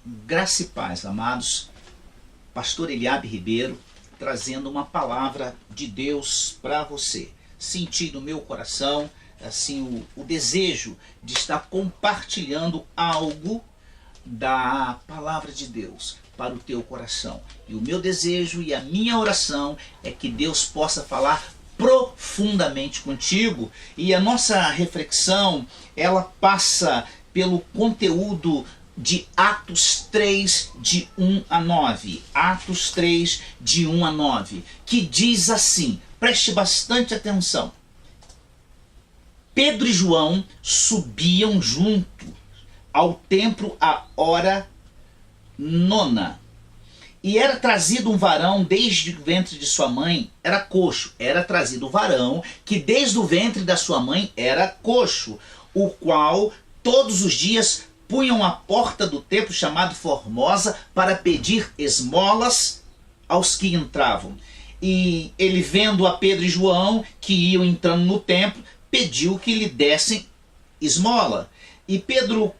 Graça e paz, amados. Pastor Eliabe Ribeiro, trazendo uma palavra de Deus para você. Senti no meu coração assim o desejo de estar compartilhando algo da palavra de Deus para o teu coração. E o meu desejo e a minha oração é que Deus possa falar profundamente contigo. E a nossa reflexão, ela passa pelo conteúdo de Atos 3, de 1 a 9. Atos 3, de 1 a 9. Que diz assim, preste bastante atenção. Pedro e João subiam junto ao templo à hora nona. E era trazido um varão desde o ventre de sua mãe, era coxo. Era trazido um varão que desde o ventre da sua mãe era coxo, o qual todos os dias punham à porta do templo chamado Formosa para pedir esmolas aos que entravam. E ele, vendo a Pedro e João que iam entrando no templo, pediu que lhe dessem esmola. E Pedro,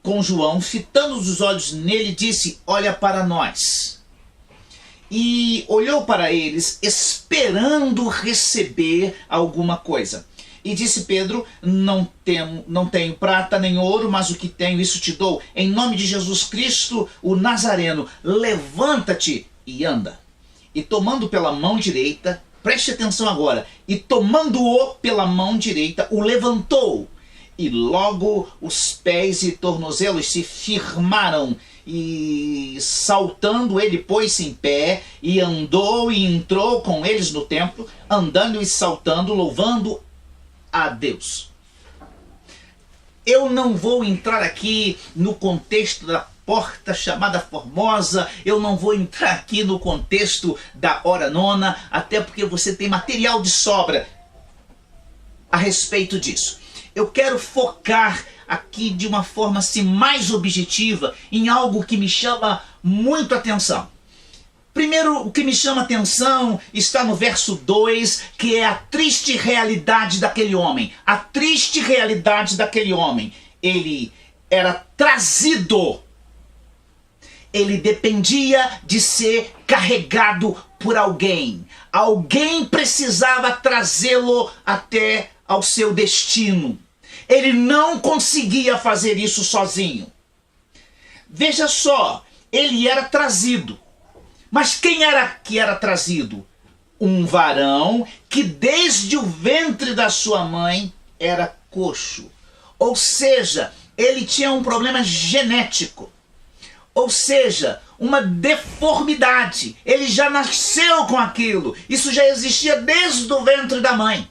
com João, fitando os olhos nele, disse: olha para nós. E olhou para eles, esperando receber alguma coisa. E disse Pedro: não tenho prata nem ouro, mas o que tenho, isso te dou. Em nome de Jesus Cristo, o Nazareno, levanta-te e anda. E tomando pela mão direita, preste atenção agora, e tomando-o pela mão direita, o levantou. E logo os pés e tornozelos se firmaram, e saltando ele pôs-se em pé, e andou e entrou com eles no templo, andando e saltando, louvando a Deus. Eu não vou entrar aqui no contexto da porta chamada Formosa, eu não vou entrar aqui no contexto da hora nona, até porque você tem material de sobra a respeito disso. Eu quero focar aqui de uma forma assim, mais objetiva em algo que me chama muito atenção. Primeiro, o que me chama atenção está no verso 2, que é a triste realidade daquele homem. A triste realidade daquele homem. Ele era trazido. Ele dependia de ser carregado por alguém. Alguém precisava trazê-lo até ao seu destino. Ele não conseguia fazer isso sozinho. Veja só, ele era trazido. Mas quem era que era trazido? Um varão que desde o ventre da sua mãe era coxo. Ou seja, ele tinha um problema genético. Ou seja, uma deformidade. Ele já nasceu com aquilo. Isso já existia desde o ventre da mãe.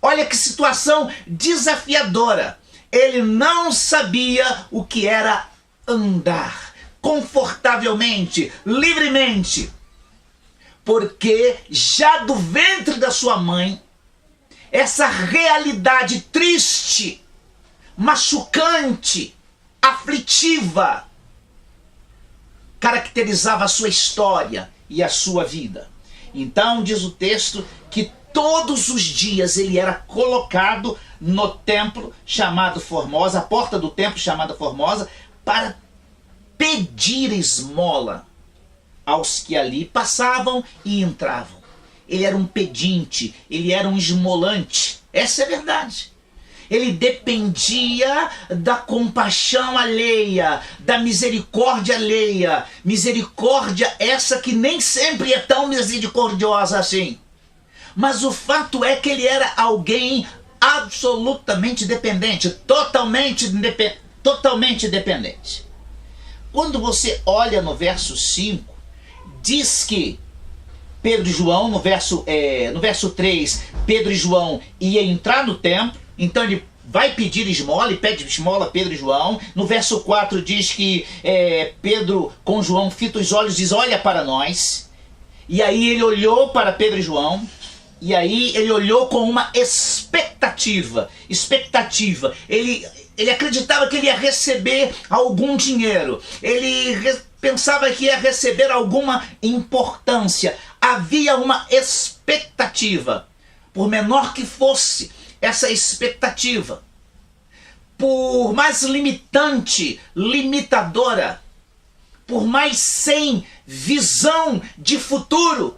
Olha que situação desafiadora. Ele não sabia o que era andar confortavelmente, livremente, porque já do ventre da sua mãe, essa realidade triste, machucante, aflitiva, caracterizava a sua história e a sua vida. Então diz o texto que todos os dias ele era colocado no templo chamado Formosa, a porta do templo chamada Formosa, para pedir esmola aos que ali passavam e entravam. Ele era um pedinte, ele era um esmolante. Essa é a verdade. Ele dependia da compaixão alheia, da misericórdia alheia. Misericórdia essa que nem sempre é tão misericordiosa assim. Mas o fato é que ele era alguém absolutamente dependente, totalmente dependente. Quando você olha no verso 5, diz que Pedro e João, no verso 3, Pedro e João iam entrar no templo, então ele vai pedir esmola e pede esmola a Pedro e João. No verso 4 diz que Pedro com João fita os olhos e diz: olha para nós. E aí ele olhou para Pedro e João, e aí ele olhou com uma expectativa. Ele acreditava que ele ia receber algum dinheiro. Ele pensava que ia receber alguma importância. Havia uma expectativa. Por menor que fosse essa expectativa, por mais limitante, limitadora, por mais sem visão de futuro,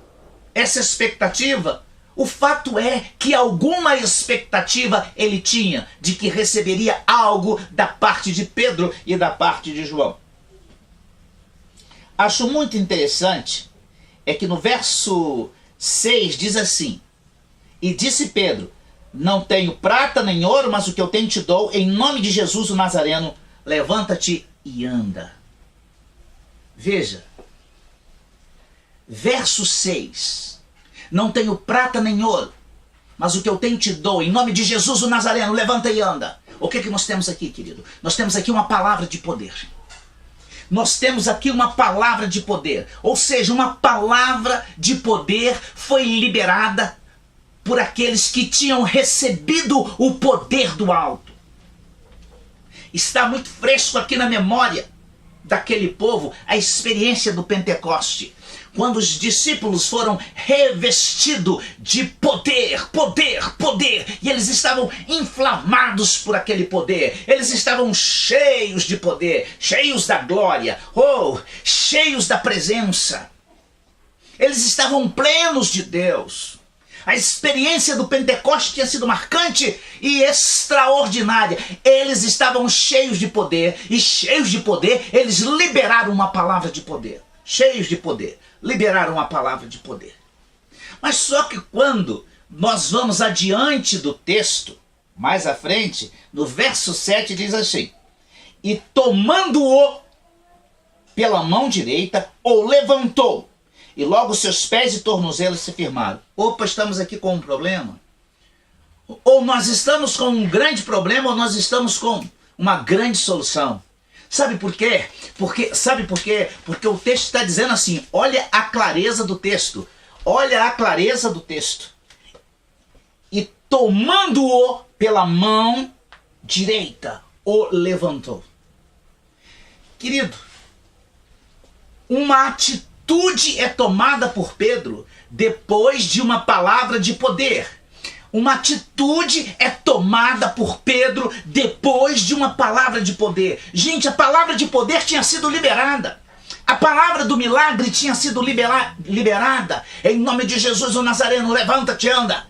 essa expectativa, o fato é que alguma expectativa ele tinha de que receberia algo da parte de Pedro e da parte de João. Acho muito interessante é que no verso 6 diz assim: e disse Pedro, não tenho prata nem ouro, mas o que eu tenho te dou, em nome de Jesus o Nazareno, levanta-te e anda. Veja, verso 6, não tenho prata nem ouro, mas o que eu tenho te dou, em nome de Jesus o Nazareno, levanta e anda. O que nós temos aqui, querido? Nós temos aqui uma palavra de poder. Nós temos aqui uma palavra de poder, ou seja, uma palavra de poder foi liberada por aqueles que tinham recebido o poder do alto. Está muito fresco aqui na memória daquele povo a experiência do Pentecoste, quando os discípulos foram revestidos de poder, e eles estavam inflamados por aquele poder, eles estavam cheios de poder, cheios da glória, cheios da presença, eles estavam plenos de Deus. A experiência do Pentecoste tinha sido marcante e extraordinária. Eles estavam cheios de poder, e cheios de poder, eles liberaram uma palavra de poder. Cheios de poder, liberaram a palavra de poder. Mas só que quando nós vamos adiante do texto, mais à frente, no verso 7 diz assim: e tomando-o pela mão direita, o levantou, e logo seus pés e tornozelos se firmaram. Opa, estamos aqui com um problema? Ou nós estamos com um grande problema, ou nós estamos com uma grande solução. Sabe por quê? Sabe por quê? Porque o texto está dizendo assim, olha a clareza do texto. Olha a clareza do texto. E tomando-o pela mão direita, o levantou. Querido, uma atitude é tomada por Pedro depois de uma palavra de poder. Uma atitude é tomada por Pedro depois de uma palavra de poder. Gente, a palavra de poder tinha sido liberada. A palavra do milagre tinha sido liberada. Em nome de Jesus o Nazareno, levanta-te e anda.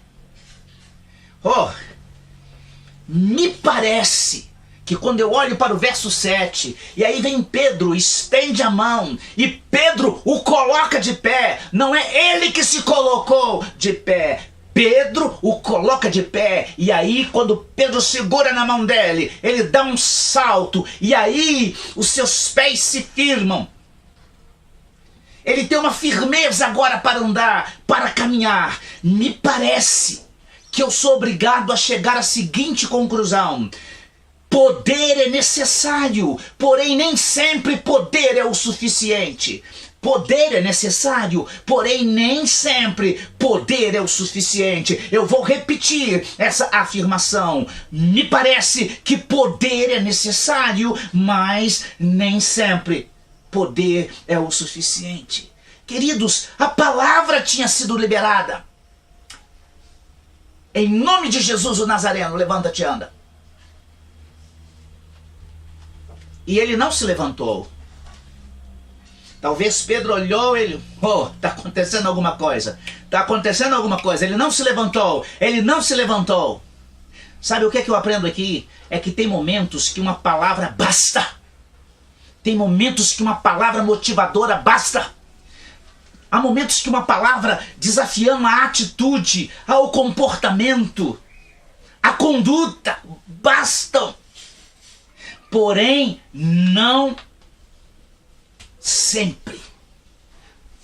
Me parece que quando eu olho para o verso 7, e aí vem Pedro, estende a mão, e Pedro o coloca de pé. Não é ele que se colocou de pé. Pedro o coloca de pé, e aí quando Pedro segura na mão dele, ele dá um salto, e aí os seus pés se firmam. Ele tem uma firmeza agora para andar, para caminhar. Me parece que eu sou obrigado a chegar à seguinte conclusão: poder é necessário, porém nem sempre poder é o suficiente. Poder é necessário, porém nem sempre poder é o suficiente. Eu vou repetir essa afirmação. Me parece que poder é necessário, mas nem sempre poder é o suficiente. Queridos, a palavra tinha sido liberada. Em nome de Jesus o Nazareno, levanta-te e anda. E ele não se levantou. Talvez Pedro olhou, ele, está acontecendo alguma coisa. Está acontecendo alguma coisa. Ele não se levantou. Ele não se levantou. Sabe o que é que eu aprendo aqui? É que tem momentos que uma palavra basta. Tem momentos que uma palavra motivadora basta. Há momentos que uma palavra desafiando a atitude, ao comportamento, a conduta, bastam. Porém, não sempre.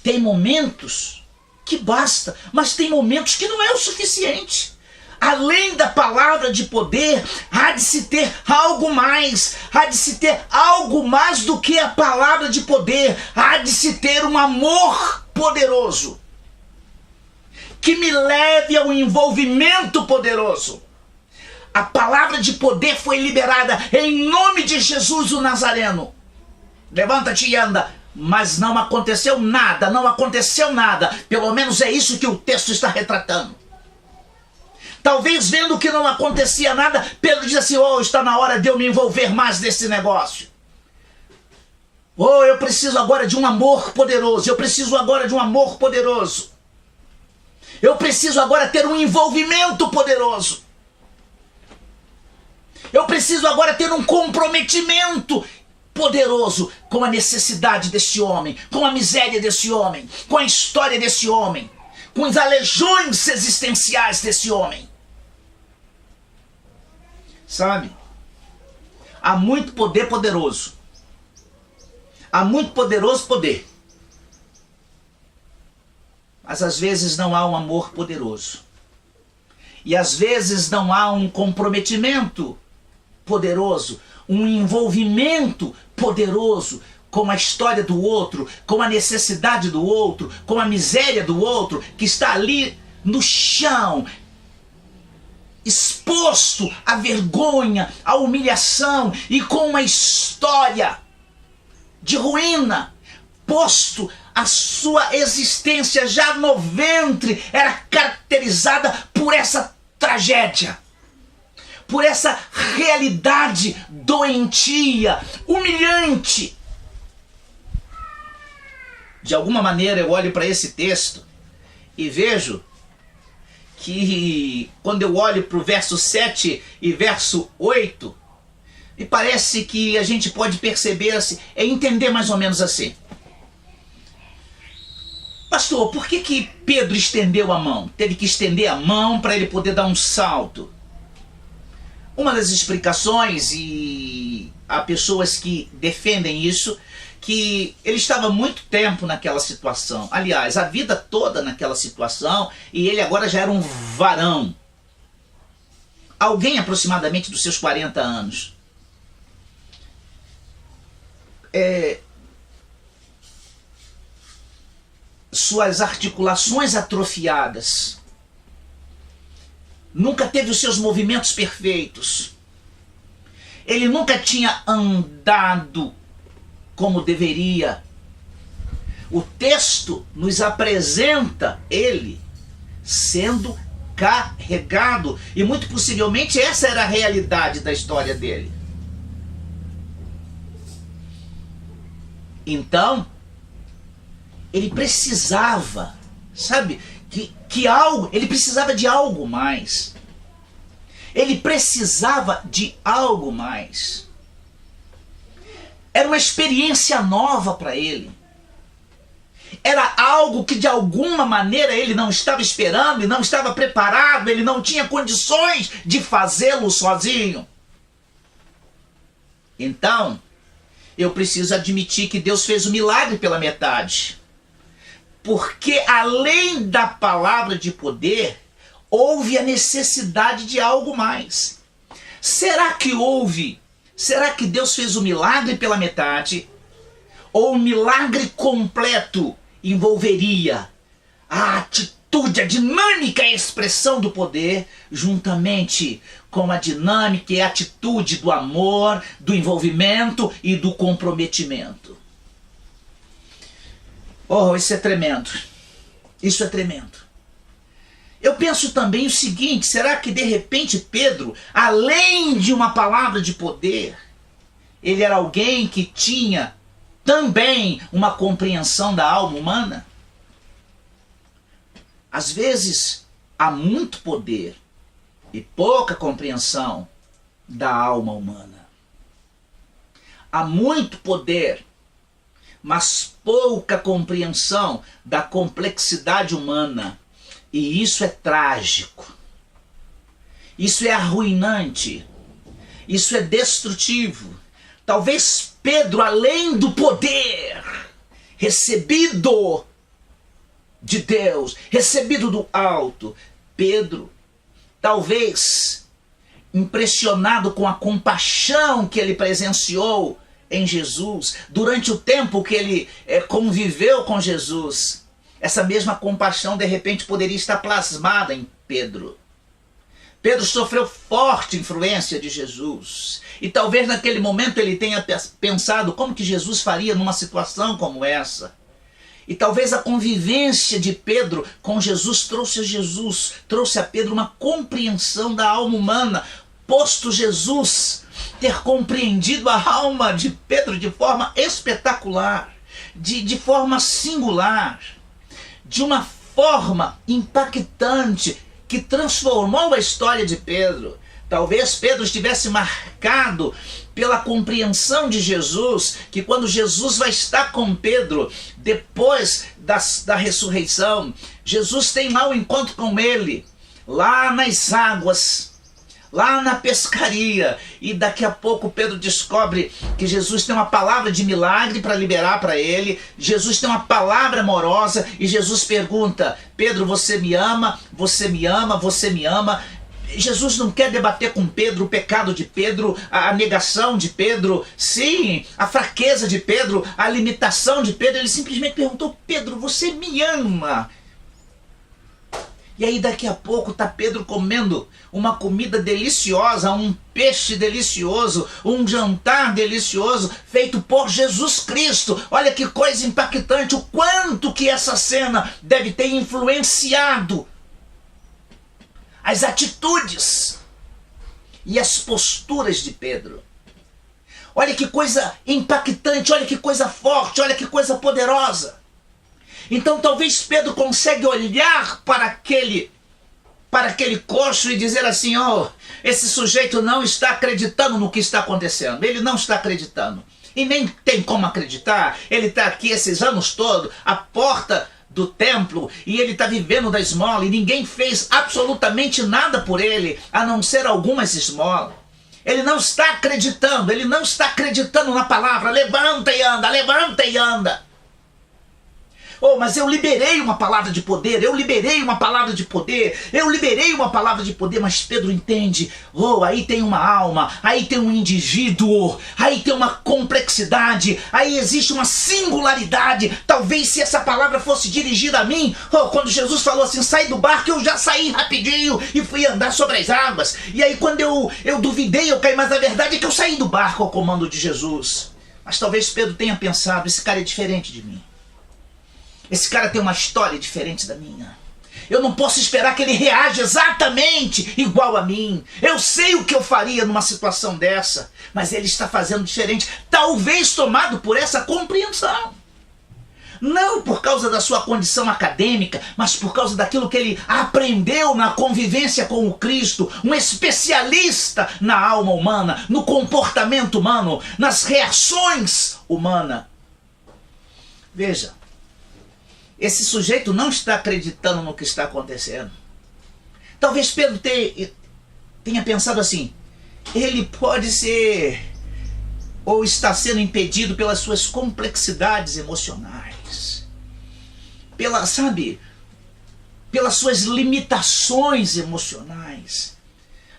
Tem momentos que basta, mas tem momentos que não é o suficiente. Além da palavra de poder, há de se ter algo mais. Há de se ter algo mais do que a palavra de poder. Há de se ter um amor poderoso que me leve ao envolvimento poderoso. A palavra de poder foi liberada em nome de Jesus o Nazareno. Levanta-te e anda. Mas não aconteceu nada, não aconteceu nada. Pelo menos é isso que o texto está retratando. Talvez vendo que não acontecia nada, Pedro diz assim: oh, está na hora de eu me envolver mais nesse negócio. Oh, eu preciso agora de um amor poderoso. Eu preciso agora de um amor poderoso. Eu preciso agora ter um envolvimento poderoso. Eu preciso agora ter um comprometimento poderoso com a necessidade desse homem, com a miséria desse homem, com a história desse homem, com as aleijões existenciais desse homem. Sabe? Há muito poder poderoso. Há muito poderoso poder. Mas às vezes não há um amor poderoso. E às vezes não há um comprometimento poderoso, um envolvimento poderoso com a história do outro, com a necessidade do outro, com a miséria do outro, que está ali no chão, exposto à vergonha, à humilhação e com uma história de ruína, posto a sua existência já no ventre, era caracterizada por essa tragédia, por essa realidade doentia, humilhante. De alguma maneira eu olho para esse texto e vejo que quando eu olho para o verso 7 e verso 8, me parece que a gente pode perceber assim, entender mais ou menos assim. Pastor, por que Pedro estendeu a mão? Teve que estender a mão para ele poder dar um salto. Uma das explicações, e há pessoas que defendem isso, que ele estava muito tempo naquela situação. Aliás, a vida toda naquela situação, e ele agora já era um varão. Alguém aproximadamente dos seus 40 anos. Suas articulações atrofiadas. Nunca teve os seus movimentos perfeitos. Ele nunca tinha andado como deveria. O texto nos apresenta ele sendo carregado. E muito possivelmente essa era a realidade da história dele. Então, ele precisava, sabe, ele precisava de algo mais. Ele precisava de algo mais. Era uma experiência nova para ele. Era algo que de alguma maneira ele não estava esperando, e não estava preparado, ele não tinha condições de fazê-lo sozinho. Então, eu preciso admitir que Deus fez o milagre pela metade. Porque além da palavra de poder, houve a necessidade de algo mais. Será que Deus fez o milagre pela metade? Ou o milagre completo envolveria a atitude, a dinâmica e a expressão do poder, juntamente com a dinâmica e a atitude do amor, do envolvimento e do comprometimento? Oh, isso é tremendo. Isso é tremendo. Eu penso também o seguinte: será que de repente Pedro, além de uma palavra de poder, ele era alguém que tinha também uma compreensão da alma humana? Às vezes há muito poder e pouca compreensão da alma humana. Há muito poder, mas pouca compreensão da complexidade humana. E isso é trágico. Isso é arruinante. Isso é destrutivo. Talvez Pedro, além do poder recebido de Deus, recebido do alto, Pedro, talvez impressionado com a compaixão que ele presenciou em Jesus, durante o tempo que ele conviveu com Jesus, essa mesma compaixão de repente poderia estar plasmada em Pedro. Pedro sofreu forte influência de Jesus, e talvez naquele momento ele tenha pensado como que Jesus faria numa situação como essa. E talvez a convivência de Pedro com Jesus trouxe a Pedro uma compreensão da alma humana, posto Jesus ter compreendido a alma de Pedro de forma espetacular, de forma singular, de uma forma impactante, que transformou a história de Pedro. Talvez Pedro estivesse marcado pela compreensão de Jesus, que quando Jesus vai estar com Pedro, depois da ressurreição, Jesus tem lá um encontro com ele, lá nas águas, lá na pescaria, e daqui a pouco Pedro descobre que Jesus tem uma palavra de milagre para liberar para ele, Jesus tem uma palavra amorosa, e Jesus pergunta: Pedro, você me ama? Você me ama? Você me ama? Jesus não quer debater com Pedro o pecado de Pedro, a negação de Pedro, sim, a fraqueza de Pedro, a limitação de Pedro. Ele simplesmente perguntou: Pedro, você me ama? E aí daqui a pouco está Pedro comendo uma comida deliciosa, um peixe delicioso, um jantar delicioso, feito por Jesus Cristo. Olha que coisa impactante, o quanto que essa cena deve ter influenciado as atitudes e as posturas de Pedro. Olha que coisa impactante, olha que coisa forte, olha que coisa poderosa. Então talvez Pedro consiga olhar para aquele coxo e dizer assim: oh, esse sujeito não está acreditando no que está acontecendo. Ele não está acreditando. E nem tem como acreditar. Ele está aqui esses anos todos, à porta do templo, e ele está vivendo da esmola, e ninguém fez absolutamente nada por ele, a não ser algumas esmolas. Ele não está acreditando, ele não está acreditando na palavra. Levanta e anda, levanta e anda. Oh, mas eu liberei uma palavra de poder, eu liberei uma palavra de poder, eu liberei uma palavra de poder, mas Pedro entende: oh, aí tem uma alma, aí tem um indivíduo, aí tem uma complexidade, aí existe uma singularidade. Talvez se essa palavra fosse dirigida a mim, oh, quando Jesus falou assim: sai do barco, eu já saí rapidinho e fui andar sobre as águas. E aí quando eu duvidei, eu caí, mas a verdade é que eu saí do barco ao comando de Jesus. Mas talvez Pedro tenha pensado: esse cara é diferente de mim. Esse cara tem uma história diferente da minha. Eu não posso esperar que ele reaja exatamente igual a mim. Eu sei o que eu faria numa situação dessa, mas ele está fazendo diferente. Talvez tomado por essa compreensão. Não por causa da sua condição acadêmica, mas por causa daquilo que ele aprendeu na convivência com o Cristo. Um especialista na alma humana, no comportamento humano, nas reações humanas. Veja. Esse sujeito não está acreditando no que está acontecendo. Talvez Pedro tenha pensado assim: ele pode ser, ou está sendo impedido pelas suas complexidades emocionais, pelas suas limitações emocionais.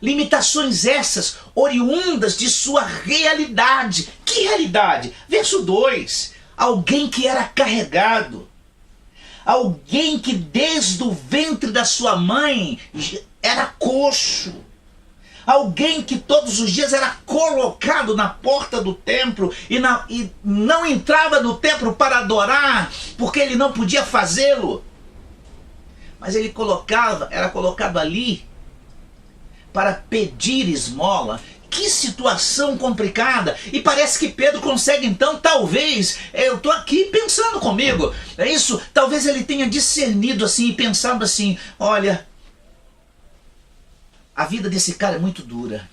Limitações essas oriundas de sua realidade. Que realidade? Verso 2. Alguém que era carregado. Alguém que desde o ventre da sua mãe era coxo. Alguém que todos os dias era colocado na porta do templo e não entrava no templo para adorar, porque ele não podia fazê-lo. Mas ele era colocado ali para pedir esmola. Que situação complicada. E parece que Pedro consegue então, talvez, eu estou aqui pensando comigo, é isso? Talvez ele tenha discernido assim e pensado assim: olha, a vida desse cara é muito dura.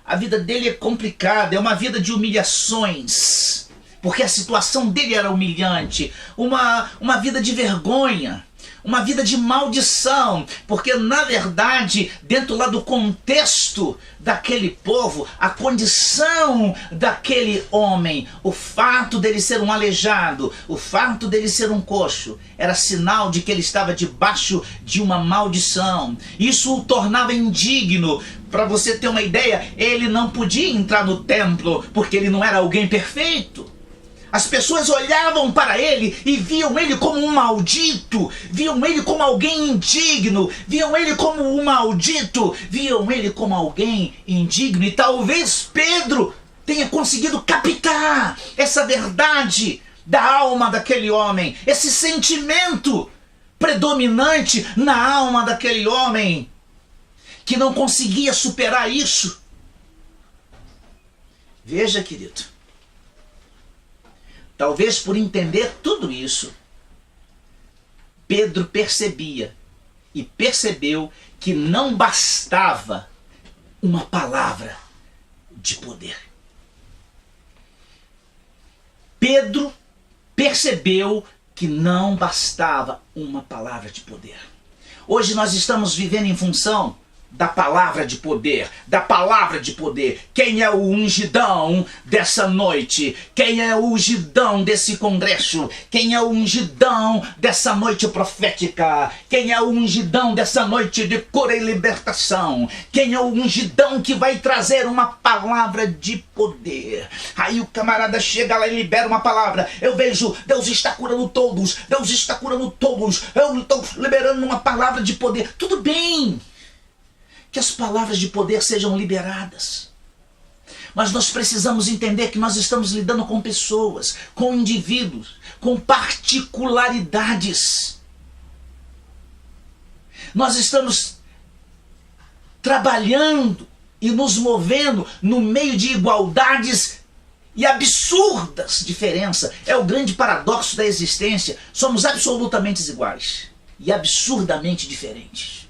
A vida dele é complicada, é uma vida de humilhações, porque a situação dele era humilhante, uma vida de vergonha. Uma vida de maldição, porque na verdade, dentro lá do contexto daquele povo, a condição daquele homem, o fato dele ser um aleijado, o fato dele ser um coxo, era sinal de que ele estava debaixo de uma maldição. Isso o tornava indigno. Para você ter uma ideia, ele não podia entrar no templo, porque ele não era alguém perfeito. As pessoas olhavam para ele e viam ele como um maldito, viam ele como alguém indigno, viam ele como um maldito, viam ele como alguém indigno. E talvez Pedro tenha conseguido captar essa verdade da alma daquele homem, esse sentimento predominante na alma daquele homem, que não conseguia superar isso. Veja, querido, talvez por entender tudo isso, Pedro percebeu que não bastava uma palavra de poder. Pedro percebeu que não bastava uma palavra de poder. Hoje nós estamos vivendo em função da palavra de poder, da palavra de poder. Quem é o ungidão dessa noite? Quem é o ungidão desse congresso? Quem é o ungidão dessa noite profética? Quem é o ungidão dessa noite de cura e libertação? Quem é o ungidão que vai trazer uma palavra de poder? Aí o camarada chega lá e libera uma palavra. Eu vejo, Deus está curando todos, Deus está curando todos, eu estou liberando uma palavra de poder. Tudo bem que as palavras de poder sejam liberadas, mas nós precisamos entender que nós estamos lidando com pessoas, com indivíduos, com particularidades. Nós estamos trabalhando e nos movendo no meio de igualdades e absurdas diferenças. É o grande paradoxo da existência. Somos absolutamente iguais e absurdamente diferentes.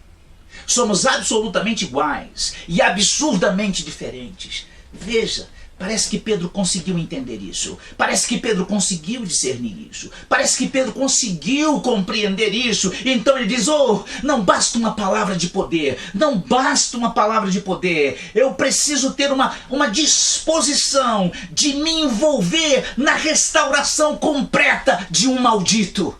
Somos absolutamente iguais e absurdamente diferentes. Veja, parece que Pedro conseguiu entender isso. Parece que Pedro conseguiu discernir isso. Parece que Pedro conseguiu compreender isso. Então ele diz, não basta uma palavra de poder. Não basta uma palavra de poder. Eu preciso ter uma disposição de me envolver na restauração completa de um maldito.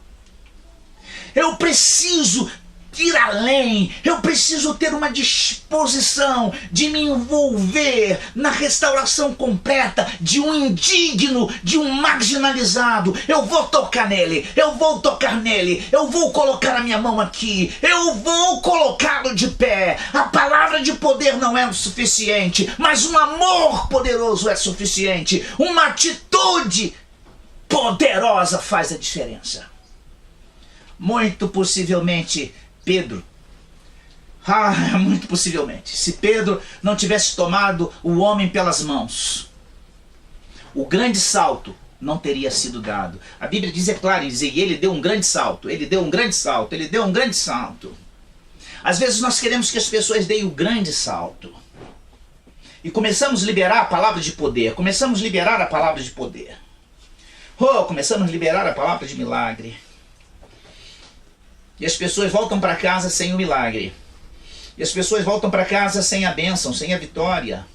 Eu preciso ir além, eu preciso ter uma disposição de me envolver na restauração completa de um indigno, de um marginalizado. Eu vou tocar nele, eu vou tocar nele, eu vou colocar a minha mão aqui, eu vou colocá-lo de pé. A palavra de poder não é o suficiente, mas um amor poderoso é suficiente. Uma atitude poderosa faz a diferença. Muito possivelmente Pedro, muito possivelmente, se Pedro não tivesse tomado o homem pelas mãos, o grande salto não teria sido dado. A Bíblia diz, é claro, diz, e ele deu um grande salto, ele deu um grande salto, ele deu um grande salto. Às vezes nós queremos que as pessoas deem o grande salto. E começamos a liberar a palavra de poder, começamos a liberar a palavra de poder. Começamos a liberar a palavra de milagre. E as pessoas voltam para casa sem o milagre. E as pessoas voltam para casa sem a bênção, sem a vitória.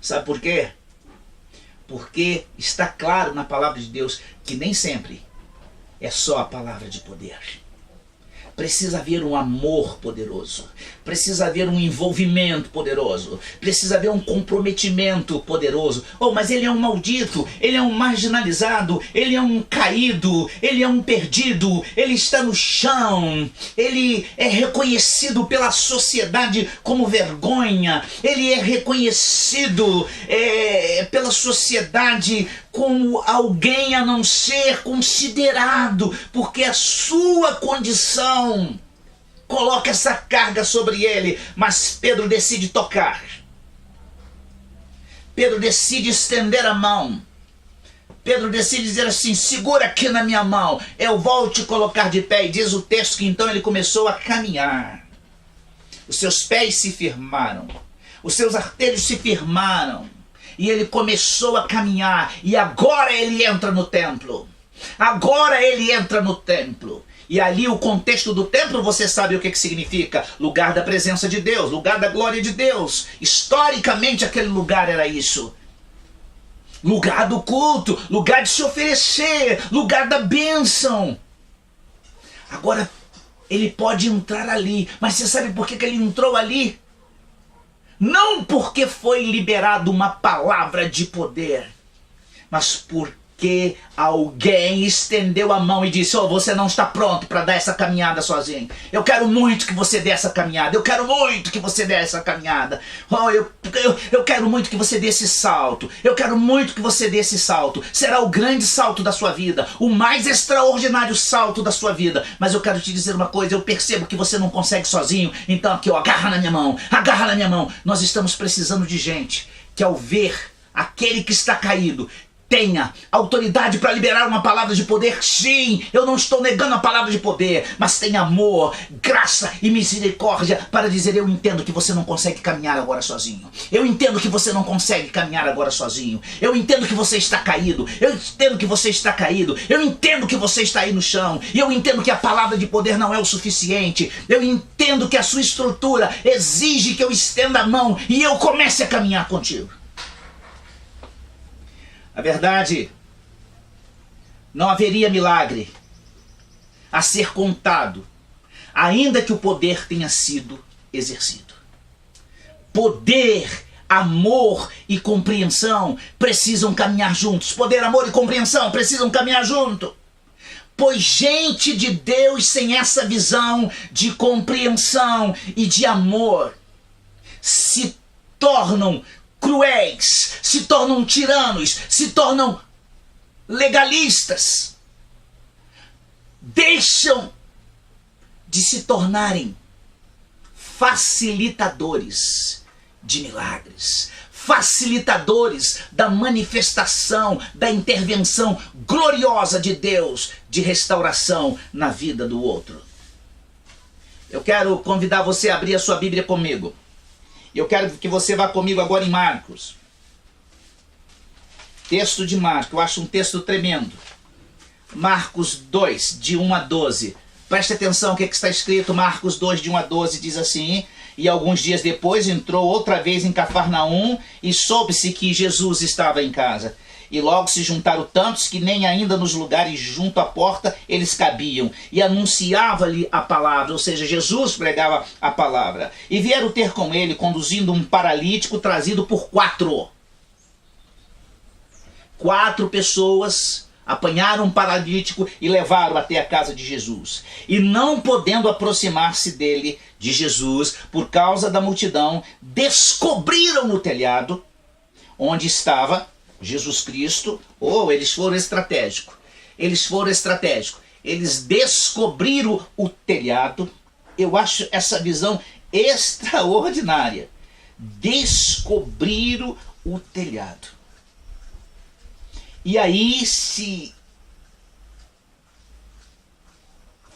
Sabe por quê? Porque está claro na palavra de Deus que nem sempre é só a palavra de poder. Precisa haver um amor poderoso. Precisa haver um envolvimento poderoso. Precisa haver um comprometimento poderoso. Mas ele é um maldito, ele é um marginalizado, ele é um caído, ele é um perdido, ele está no chão, ele é reconhecido pela sociedade como vergonha, ele é reconhecido pela sociedade como alguém a não ser considerado, porque a sua condição coloca essa carga sobre ele. Mas Pedro decide tocar. Pedro decide estender a mão. Pedro decide dizer assim, segura aqui na minha mão, eu vou te colocar de pé. E diz o texto que então ele começou a caminhar. Os seus pés se firmaram, os seus artelhos se firmaram, e ele começou a caminhar. E agora ele entra no templo. Agora ele entra no templo. E ali o contexto do templo, você sabe o que significa? Lugar da presença de Deus, lugar da glória de Deus. Historicamente aquele lugar era isso. Lugar do culto, lugar de se oferecer, lugar da bênção. Agora ele pode entrar ali, mas você sabe por que ele entrou ali? Não porque foi liberada uma palavra de poder, mas porque porque alguém estendeu a mão e disse: oh, você não está pronto para dar essa caminhada sozinho. Eu quero muito que você dê essa caminhada. Eu quero muito que você dê essa caminhada. Oh, eu quero muito que você dê esse salto. Eu quero muito que você dê esse salto. Será o grande salto da sua vida, o mais extraordinário salto da sua vida. Mas eu quero te dizer uma coisa: eu percebo que você não consegue sozinho. Então aqui, ó, agarra na minha mão. Agarra na minha mão. Nós estamos precisando de gente que, ao ver aquele que está caído, tenha autoridade para liberar uma palavra de poder. Sim, eu não estou negando a palavra de poder, mas tem amor, graça e misericórdia para dizer: eu entendo que você não consegue caminhar agora sozinho. Eu entendo que você não consegue caminhar agora sozinho. Eu entendo que você está caído. Eu entendo que você está caído. Eu entendo que você está aí no chão. E eu entendo que a palavra de poder não é o suficiente. Eu entendo que a sua estrutura exige que eu estenda a mão e eu comece a caminhar contigo. A verdade, não haveria milagre a ser contado, ainda que o poder tenha sido exercido. Poder, amor e compreensão precisam caminhar juntos. Poder, amor e compreensão precisam caminhar juntos. Pois gente de Deus sem essa visão de compreensão e de amor se tornam cruéis, se tornam tiranos, se tornam legalistas, deixam de se tornarem facilitadores de milagres, facilitadores da manifestação, da intervenção gloriosa de Deus de restauração na vida do outro. Eu quero convidar você a abrir a sua Bíblia comigo. Eu quero que você vá comigo agora em Marcos. Texto de Marcos, eu acho um texto tremendo. Marcos 2, de 1 a 12. Preste atenção o que está escrito. Marcos 2, de 1 a 12 diz assim: e alguns dias depois entrou outra vez em Cafarnaum e soube-se que Jesus estava em casa. E logo se juntaram tantos que nem ainda nos lugares junto à porta eles cabiam. E anunciava-lhe a palavra, ou seja, Jesus pregava a palavra. E vieram ter com ele, conduzindo um paralítico trazido por 4. 4 pessoas apanharam um paralítico e levaram até a casa de Jesus. E não podendo aproximar-se dele, de Jesus, por causa da multidão, descobriram no telhado onde estava Jesus Cristo. Eles foram estratégicos. Eles descobriram o telhado. Eu acho essa visão extraordinária. Descobriram o telhado. E aí, se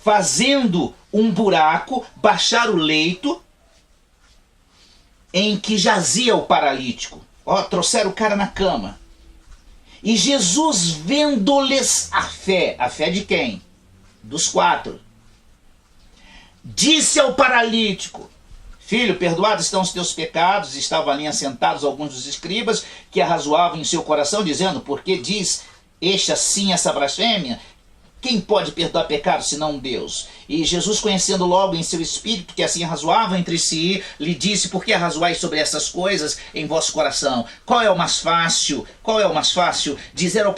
fazendo um buraco, baixaram o leito em que jazia o paralítico. Trouxeram o cara na cama. E Jesus, vendo-lhes a fé de quem? Dos 4. Disse ao paralítico: filho, perdoados estão os teus pecados. Estavam ali assentados alguns dos escribas que arrazoavam em seu coração, dizendo: por que diz este assim essa blasfêmia? Quem pode perdoar pecados senão Deus? E Jesus, conhecendo logo em seu espírito que assim arrazoavam entre si, lhe disse: por que arrazoais sobre essas coisas em vosso coração? Qual é o mais fácil? Dizer ao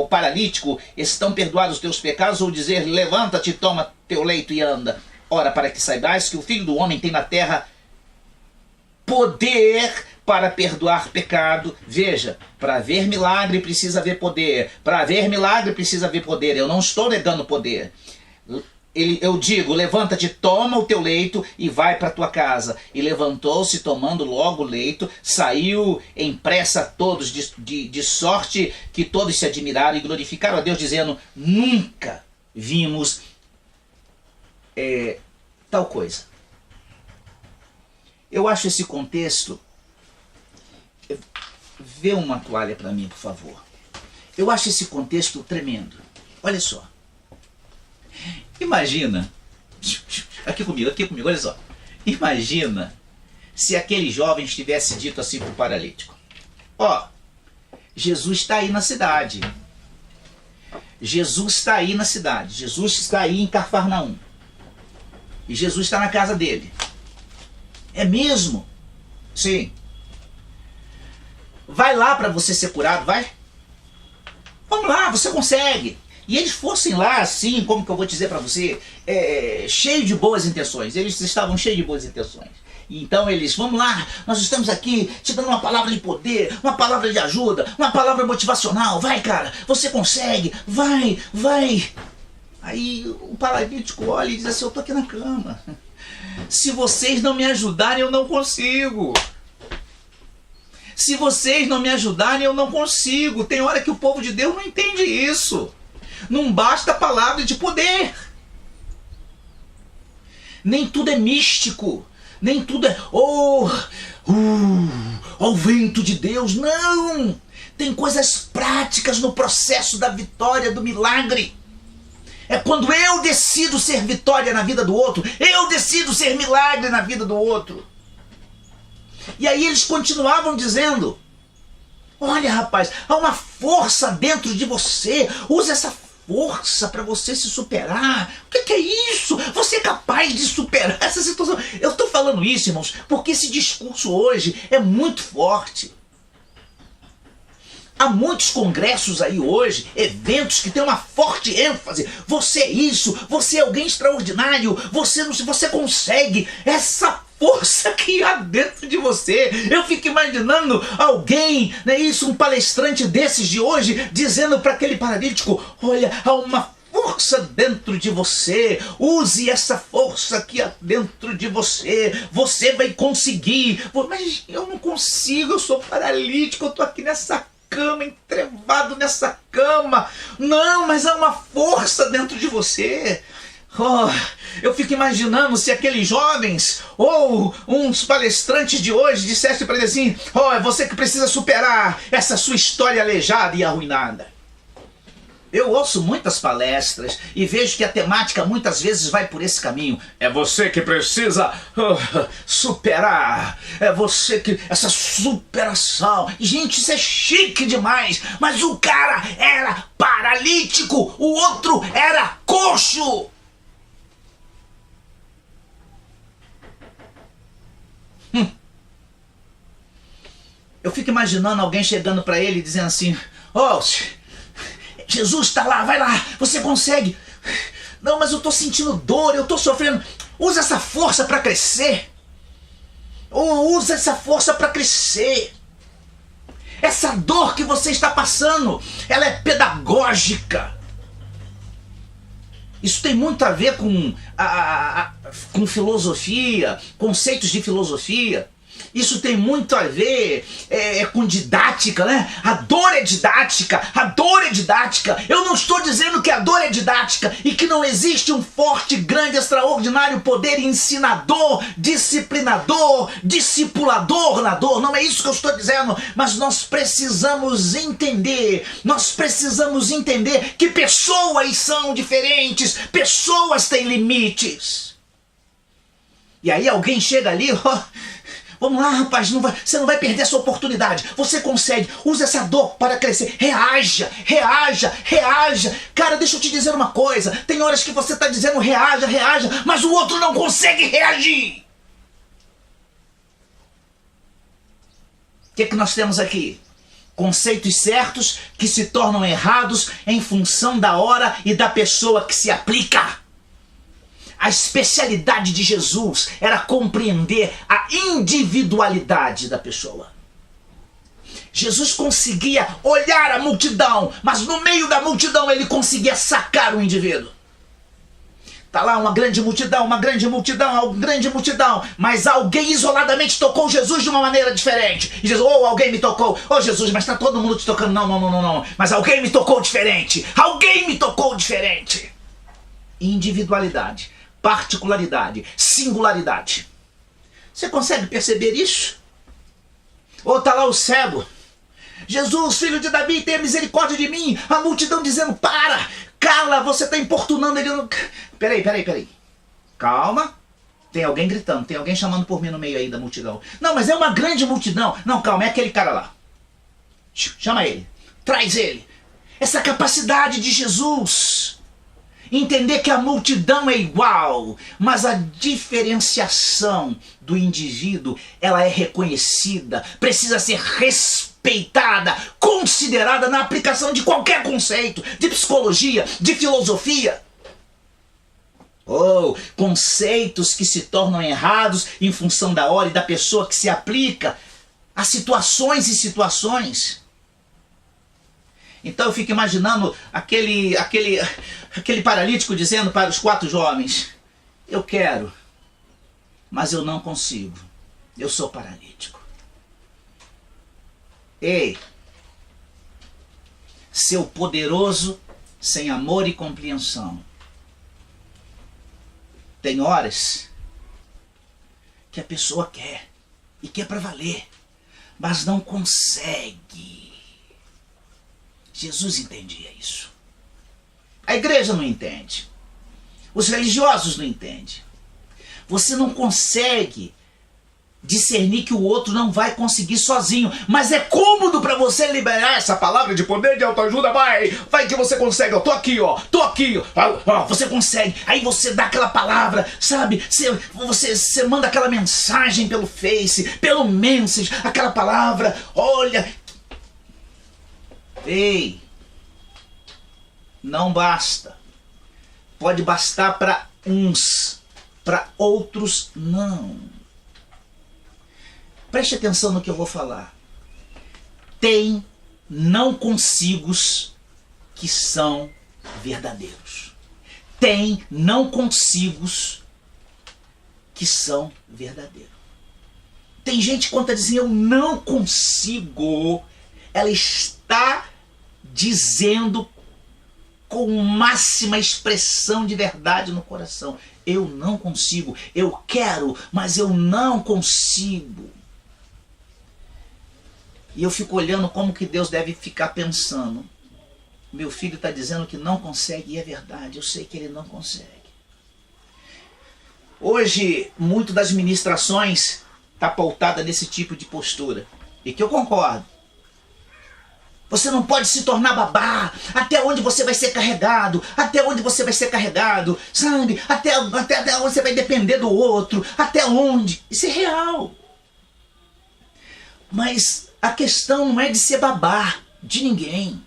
paralítico: estão perdoados os teus pecados? Ou dizer: levanta-te, toma teu leito e anda? Ora, para que saibais que o Filho do Homem tem na terra poder para perdoar pecado. Veja, para haver milagre precisa haver poder. Para haver milagre precisa haver poder. Eu não estou negando poder. Eu digo: levanta-te, toma o teu leito e vai para a tua casa. E levantou-se, tomando logo o leito, saiu em pressa a todos, de sorte que todos se admiraram e glorificaram a Deus, dizendo: nunca vimos tal coisa. Eu acho esse contexto... Vê uma toalha para mim, por favor. Eu acho esse contexto tremendo. Olha só. Imagina. Aqui comigo, olha só. Imagina se aquele jovem tivesse dito assim para o paralítico: Jesus está aí na cidade. Jesus está aí na cidade. Jesus está aí em Cafarnaum. E Jesus está na casa dele. É mesmo? Sim. Vai lá para você ser curado, vai? Vamos lá, você consegue. E eles fossem lá, assim, como que eu vou dizer para você, cheio de boas intenções. Eles estavam cheios de boas intenções. Então eles, vamos lá, nós estamos aqui te dando uma palavra de poder, uma palavra de ajuda, uma palavra motivacional. Vai, cara, você consegue, vai, vai. Aí o paralítico olha e diz assim, eu tô aqui na cama. Se vocês não me ajudarem, eu não consigo. Se vocês não me ajudarem, eu não consigo. Tem hora que o povo de Deus não entende isso. Não basta a palavra de poder. Nem tudo é místico. Nem tudo é, o vento de Deus. Não! Tem coisas práticas no processo da vitória, do milagre. É quando eu decido ser vitória na vida do outro. Eu decido ser milagre na vida do outro. E aí eles continuavam dizendo, olha rapaz, há uma força dentro de você. Usa essa força para você se superar. O que é isso? Você é capaz de superar essa situação. Eu estou falando isso, irmãos, porque esse discurso hoje é muito forte. Há muitos congressos aí hoje, eventos que têm uma forte ênfase. Você é isso, você é alguém extraordinário, você consegue. Essa força que há dentro de você. Eu fico imaginando alguém, né, um palestrante desses de hoje, dizendo para aquele paralítico, olha, há uma força dentro de você, use essa força aqui dentro de você, você vai conseguir. Mas eu não consigo, eu sou paralítico, eu estou aqui nessa cama, entrevado nessa cama. Não, mas há uma força dentro de você. Oh, eu fico imaginando se aqueles jovens ou uns palestrantes de hoje dissessem para ele assim, oh, é você que precisa superar essa sua história aleijada e arruinada. Eu ouço muitas palestras e vejo que a temática muitas vezes vai por esse caminho. É você que precisa superar. É você que... essa superação. Gente, isso é chique demais. Mas o cara era paralítico. O outro era coxo. Eu fico imaginando alguém chegando para ele e dizendo assim, oh, Jesus está lá, vai lá, você consegue. Não, mas eu estou sentindo dor, eu estou sofrendo. Usa essa força para crescer. Usa essa força para crescer. Essa dor que você está passando, ela é pedagógica. Isso tem muito a ver com filosofia, conceitos de filosofia. Isso tem muito a ver com didática, né? A dor é didática, a dor é didática. Eu não estou dizendo que a dor é didática e que não existe um forte, grande, extraordinário poder ensinador, disciplinador, discipulador na dor. Não é isso que eu estou dizendo, mas nós precisamos entender que pessoas são diferentes, pessoas têm limites. E aí alguém chega ali, vamos lá, rapaz, você não vai perder essa oportunidade. Você consegue. Usa essa dor para crescer. Reaja, reaja, reaja. Cara, deixa eu te dizer uma coisa. Tem horas que você está dizendo reaja, reaja, mas o outro não consegue reagir. O que nós temos aqui? Conceitos certos que se tornam errados em função da hora e da pessoa que se aplica. A especialidade de Jesus era compreender a individualidade da pessoa. Jesus conseguia olhar a multidão, mas no meio da multidão ele conseguia sacar o indivíduo. Está lá uma grande multidão, mas alguém isoladamente tocou Jesus de uma maneira diferente. E Jesus, alguém me tocou. Jesus, mas está todo mundo te tocando. Não. Mas alguém me tocou diferente. Individualidade. Particularidade, singularidade. Você consegue perceber isso? Ou está lá o cego. Jesus, filho de Davi, tenha misericórdia de mim. A multidão dizendo, para, cala, você está importunando ele. Peraí. Calma. Tem alguém gritando, tem alguém chamando por mim no meio aí da multidão. Não, mas é uma grande multidão. Não, calma, é aquele cara lá. Chama ele, traz ele. Essa capacidade de Jesus. Entender que a multidão é igual, mas a diferenciação do indivíduo, ela é reconhecida, precisa ser respeitada, considerada na aplicação de qualquer conceito, de psicologia, de filosofia. Ou conceitos que se tornam errados em função da hora e da pessoa que se aplica a situações e situações. Então eu fico imaginando aquele paralítico dizendo para os 4 jovens: eu quero, mas eu não consigo. Eu sou paralítico. Ei, seu poderoso sem amor e compreensão. Tem horas que a pessoa quer, e quer para valer, mas não consegue. Jesus entendia isso. A igreja não entende. Os religiosos não entendem. Você não consegue discernir que o outro não vai conseguir sozinho, mas é cômodo para você liberar essa palavra de poder, de autoajuda. Vai que você consegue, ó, tô aqui, ó, você consegue. Aí você dá aquela palavra, sabe, você manda aquela mensagem pelo Face, pelo Message, aquela palavra, olha. Ei, não basta. Pode bastar para uns, para outros não. Preste atenção no que eu vou falar. Tem não consigos que são verdadeiros. Tem não consigos que são verdadeiros. Tem gente que quando está dizendo eu não consigo, ela está dizendo com máxima expressão de verdade no coração: eu não consigo, eu quero, mas eu não consigo. E eu fico olhando como que Deus deve ficar pensando. Meu filho está dizendo que não consegue, e é verdade, eu sei que ele não consegue. Hoje, muito das ministrações está pautada nesse tipo de postura, e que eu concordo. Você não pode se tornar babá. Até onde você vai ser carregado? Até onde você vai ser carregado? Sabe? Até onde você vai depender do outro? Até onde? Isso é real. Mas a questão não é de ser babá de ninguém.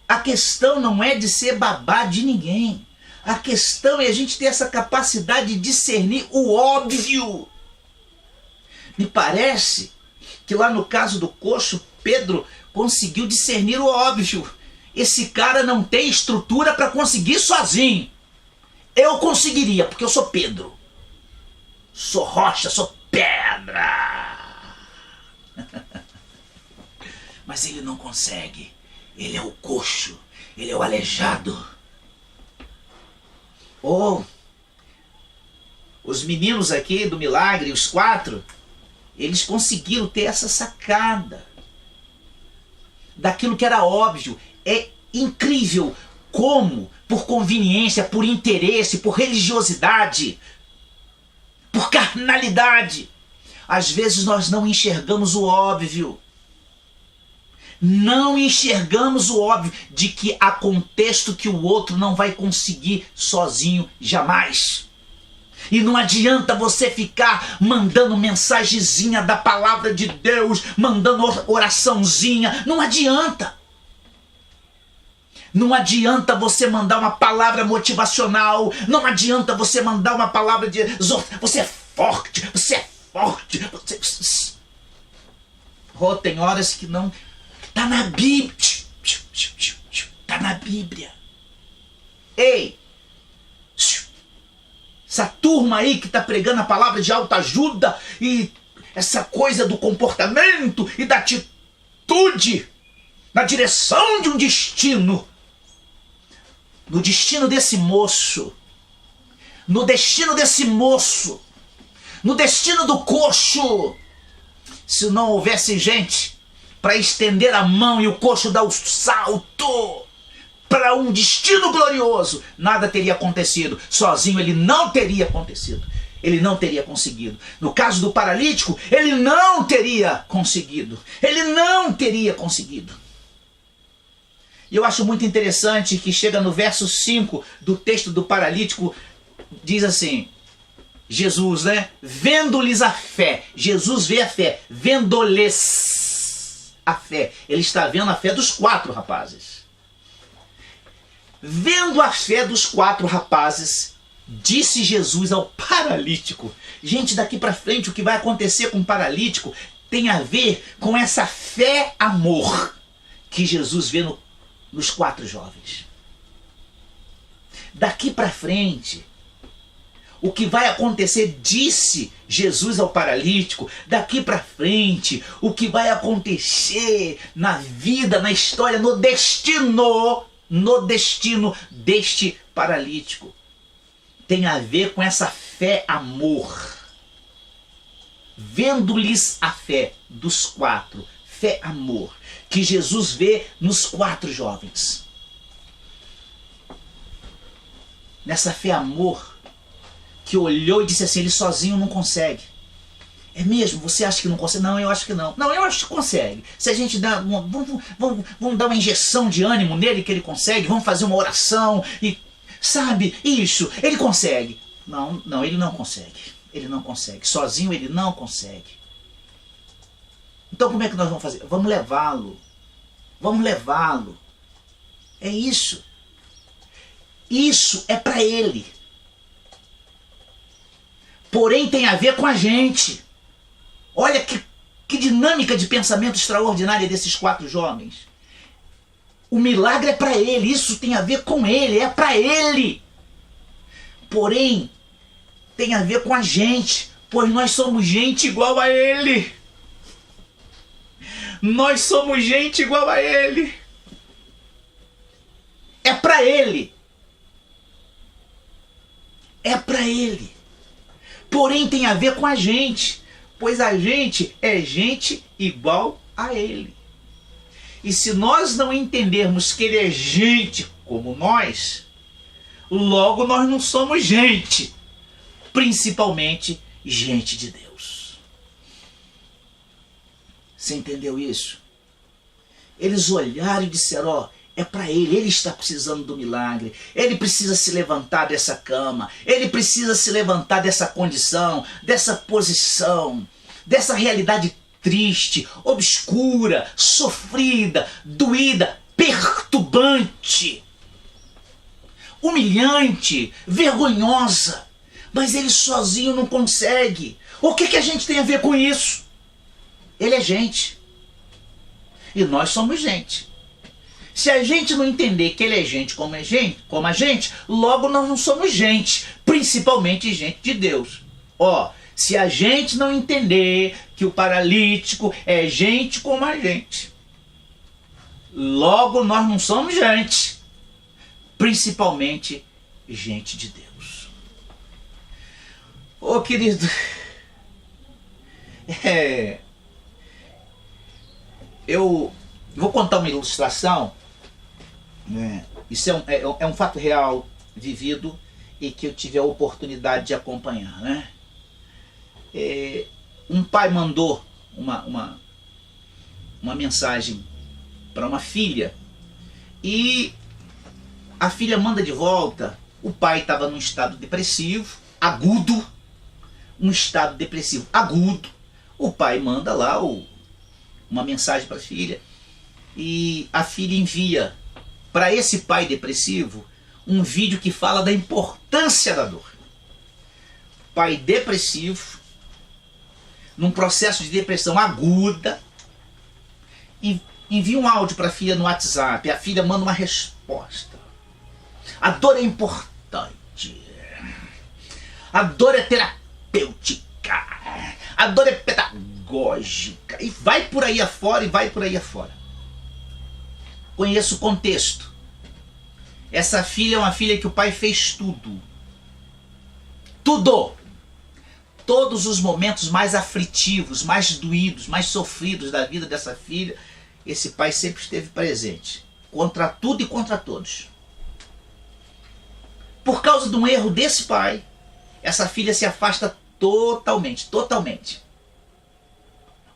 A questão não é de ser babá de ninguém. A questão é a gente ter essa capacidade de discernir o óbvio. Me parece que lá no caso do coxo, Pedro conseguiu discernir o óbvio. Esse cara não tem estrutura para conseguir sozinho. Eu conseguiria, porque eu sou Pedro. Sou rocha, sou pedra. Mas ele não consegue. Ele é o coxo, ele é o aleijado. Ou os meninos aqui do milagre, os 4, eles conseguiram ter essa sacada daquilo que era óbvio. É incrível como, por conveniência, por interesse, por religiosidade, por carnalidade, às vezes nós não enxergamos o óbvio. Não enxergamos o óbvio de que há contexto que o outro não vai conseguir sozinho jamais. E não adianta você ficar mandando mensagenzinha da palavra de Deus, mandando oraçãozinha. Não adianta. Não adianta você mandar uma palavra motivacional. Não adianta você mandar uma palavra de você é forte, você é forte. Oh, tem horas que não. Está na Bíblia. Está na Bíblia. Ei! Essa turma aí que está pregando a palavra de autoajuda e essa coisa do comportamento e da atitude na direção de um destino. No destino desse moço. No destino desse moço. No destino do coxo. Se não houvesse gente para estender a mão e o coxo dar o salto para um destino glorioso, nada teria acontecido. Sozinho ele não teria acontecido. Ele não teria conseguido. No caso do paralítico, ele não teria conseguido. Ele não teria conseguido. E eu acho muito interessante que chega no verso 5 do texto do paralítico, diz assim: Jesus, né? Vendo-lhes a fé. Jesus vê a fé. Vendo-lhes a fé. Ele está vendo a fé dos 4 rapazes. Vendo a fé dos 4 rapazes, disse Jesus ao paralítico. Gente, daqui para frente o que vai acontecer com o paralítico tem a ver com essa fé-amor que Jesus vê nos 4 jovens. Daqui para frente, o que vai acontecer, disse Jesus ao paralítico, daqui para frente, o que vai acontecer na vida, na história, no destino deste paralítico, tem a ver com essa fé-amor. Vendo-lhes a fé dos 4, fé-amor, que Jesus vê nos 4 jovens. Nessa fé-amor, que olhou e disse assim, ele sozinho não consegue. É mesmo? Você acha que não consegue? Não, eu acho que não. Não, eu acho que consegue. Se a gente dá vamos dar uma injeção de ânimo nele que ele consegue, vamos fazer uma oração e, sabe, isso, ele consegue. Não, ele não consegue. Ele não consegue. Sozinho ele não consegue. Então como é que nós vamos fazer? Vamos levá-lo. Vamos levá-lo. É isso. Isso é para ele. Porém tem a ver com a gente. Olha que dinâmica de pensamento extraordinária desses 4 jovens. O milagre é para ele, isso tem a ver com ele, é para ele. Porém, tem a ver com a gente, pois nós somos gente igual a ele. Nós somos gente igual a ele. É para ele. É para ele. Porém tem a ver com a gente, pois a gente é gente igual a ele. E se nós não entendermos que ele é gente como nós, logo nós não somos gente, principalmente gente de Deus. Você entendeu isso? Eles olharam e disseram, ó, é para ele está precisando do milagre, ele precisa se levantar dessa cama, ele precisa se levantar dessa condição, dessa posição, dessa realidade triste, obscura, sofrida, doída, perturbante, humilhante, vergonhosa, mas ele sozinho não consegue. O que a gente tem a ver com isso? Ele é gente e nós somos gente. Se a gente não entender que ele é gente como a gente, logo nós não somos gente, principalmente gente de Deus. Ó, se a gente não entender que o paralítico é gente como a gente, logo nós não somos gente, principalmente gente de Deus. Ô querido, eu vou contar uma ilustração. Isso é um fato real, vivido, e que eu tive a oportunidade de acompanhar, né? Um pai mandou uma mensagem para uma filha e a filha manda de volta. O pai estava num estado depressivo agudo, o pai manda lá uma mensagem para a filha e a filha envia para esse pai depressivo um vídeo que fala da importância da dor. Pai depressivo, num processo de depressão aguda, e envia um áudio para a filha no WhatsApp. A filha manda uma resposta. A dor é importante. A dor é terapêutica. A dor é pedagógica. E vai por aí afora, Conheço o contexto. Essa filha é uma filha que o pai fez tudo. Tudo. Todos os momentos mais aflitivos, mais doídos, mais sofridos da vida dessa filha, esse pai sempre esteve presente. Contra tudo e contra todos. Por causa de um erro desse pai, essa filha se afasta totalmente.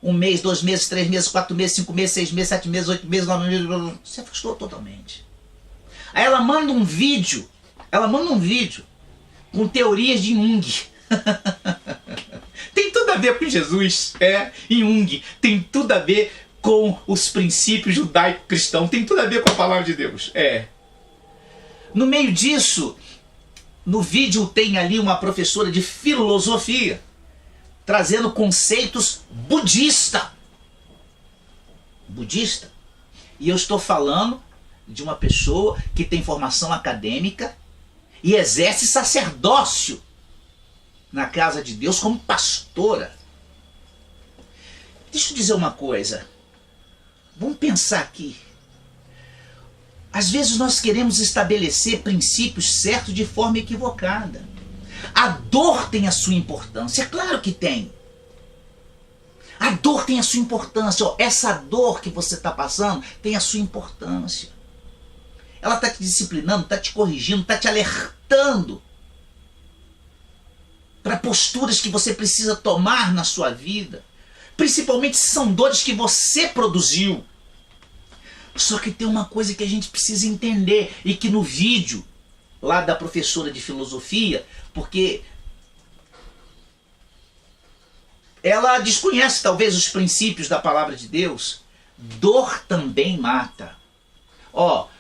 1 mês, 2 meses, 3 meses, 4 meses, 5 meses, 6 meses, 7 meses, 8 meses, 9 meses, se afastou totalmente. Aí ela manda um vídeo com teorias de Jung. Tem tudo a ver com Jesus, e Jung. Tem tudo a ver com os princípios judaico-cristãos. Tem tudo a ver com a palavra de Deus. No meio disso, no vídeo tem ali uma professora de filosofia trazendo conceitos budista. E eu estou falando de uma pessoa que tem formação acadêmica e exerce sacerdócio na casa de Deus como pastora. Deixa eu dizer uma coisa. Vamos pensar aqui. Às vezes nós queremos estabelecer princípios certos de forma equivocada. A dor tem a sua importância, é claro que tem. A dor tem a sua importância. Essa dor que você está passando tem a sua importância. Ela está te disciplinando, está te corrigindo, está te alertando para posturas que você precisa tomar na sua vida. Principalmente se são dores que você produziu. Só que tem uma coisa que a gente precisa entender, e que no vídeo lá da professora de filosofia, porque ela desconhece talvez os princípios da palavra de Deus, dor também mata.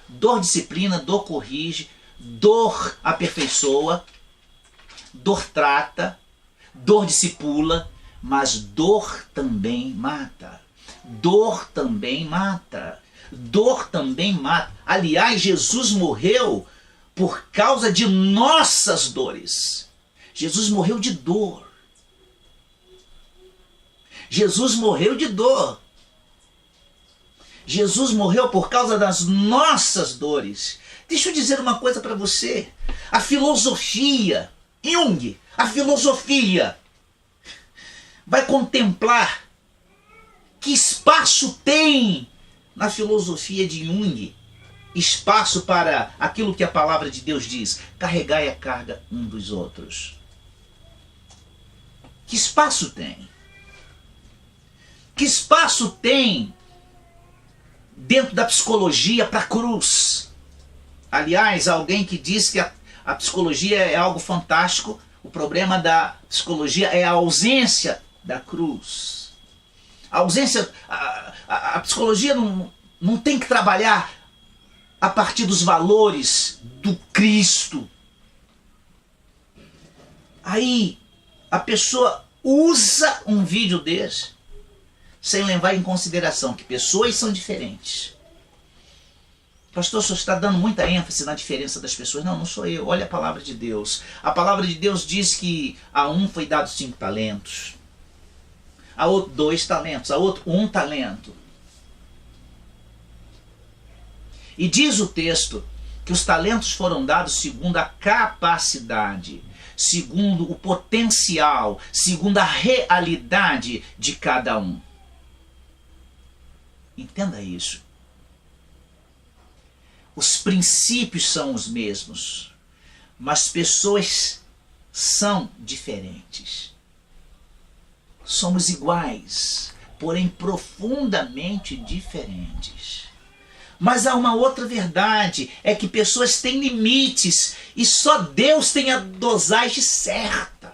Dor disciplina, dor corrige, dor aperfeiçoa, dor trata, dor discipula, mas dor também mata. Dor também mata. Dor também mata. Aliás, Jesus morreu por causa de nossas dores. Jesus morreu de dor. Jesus morreu de dor. Jesus morreu por causa das nossas dores. Deixa eu dizer uma coisa para você. A filosofia, Jung, a filosofia vai contemplar que espaço tem na filosofia de Jung, espaço para aquilo que a palavra de Deus diz: carregai a carga um dos outros. Que espaço tem? Que espaço tem dentro da psicologia para a cruz? Aliás, alguém que diz que a psicologia é algo fantástico, o problema da psicologia é a ausência da cruz. A ausência, a psicologia não tem que trabalhar a partir dos valores do Cristo. Aí a pessoa usa um vídeo desse sem levar em consideração que pessoas são diferentes. Pastor, o senhor está dando muita ênfase na diferença das pessoas. Não sou eu. Olha a palavra de Deus. A palavra de Deus diz que a um foi dado 5 talentos. A outro 2 talentos. A outro 1 talento. E diz o texto que os talentos foram dados segundo a capacidade, segundo o potencial, segundo a realidade de cada um. Entenda isso. Os princípios são os mesmos, mas pessoas são diferentes. Somos iguais, porém profundamente diferentes. Mas há uma outra verdade, é que pessoas têm limites e só Deus tem a dosagem certa.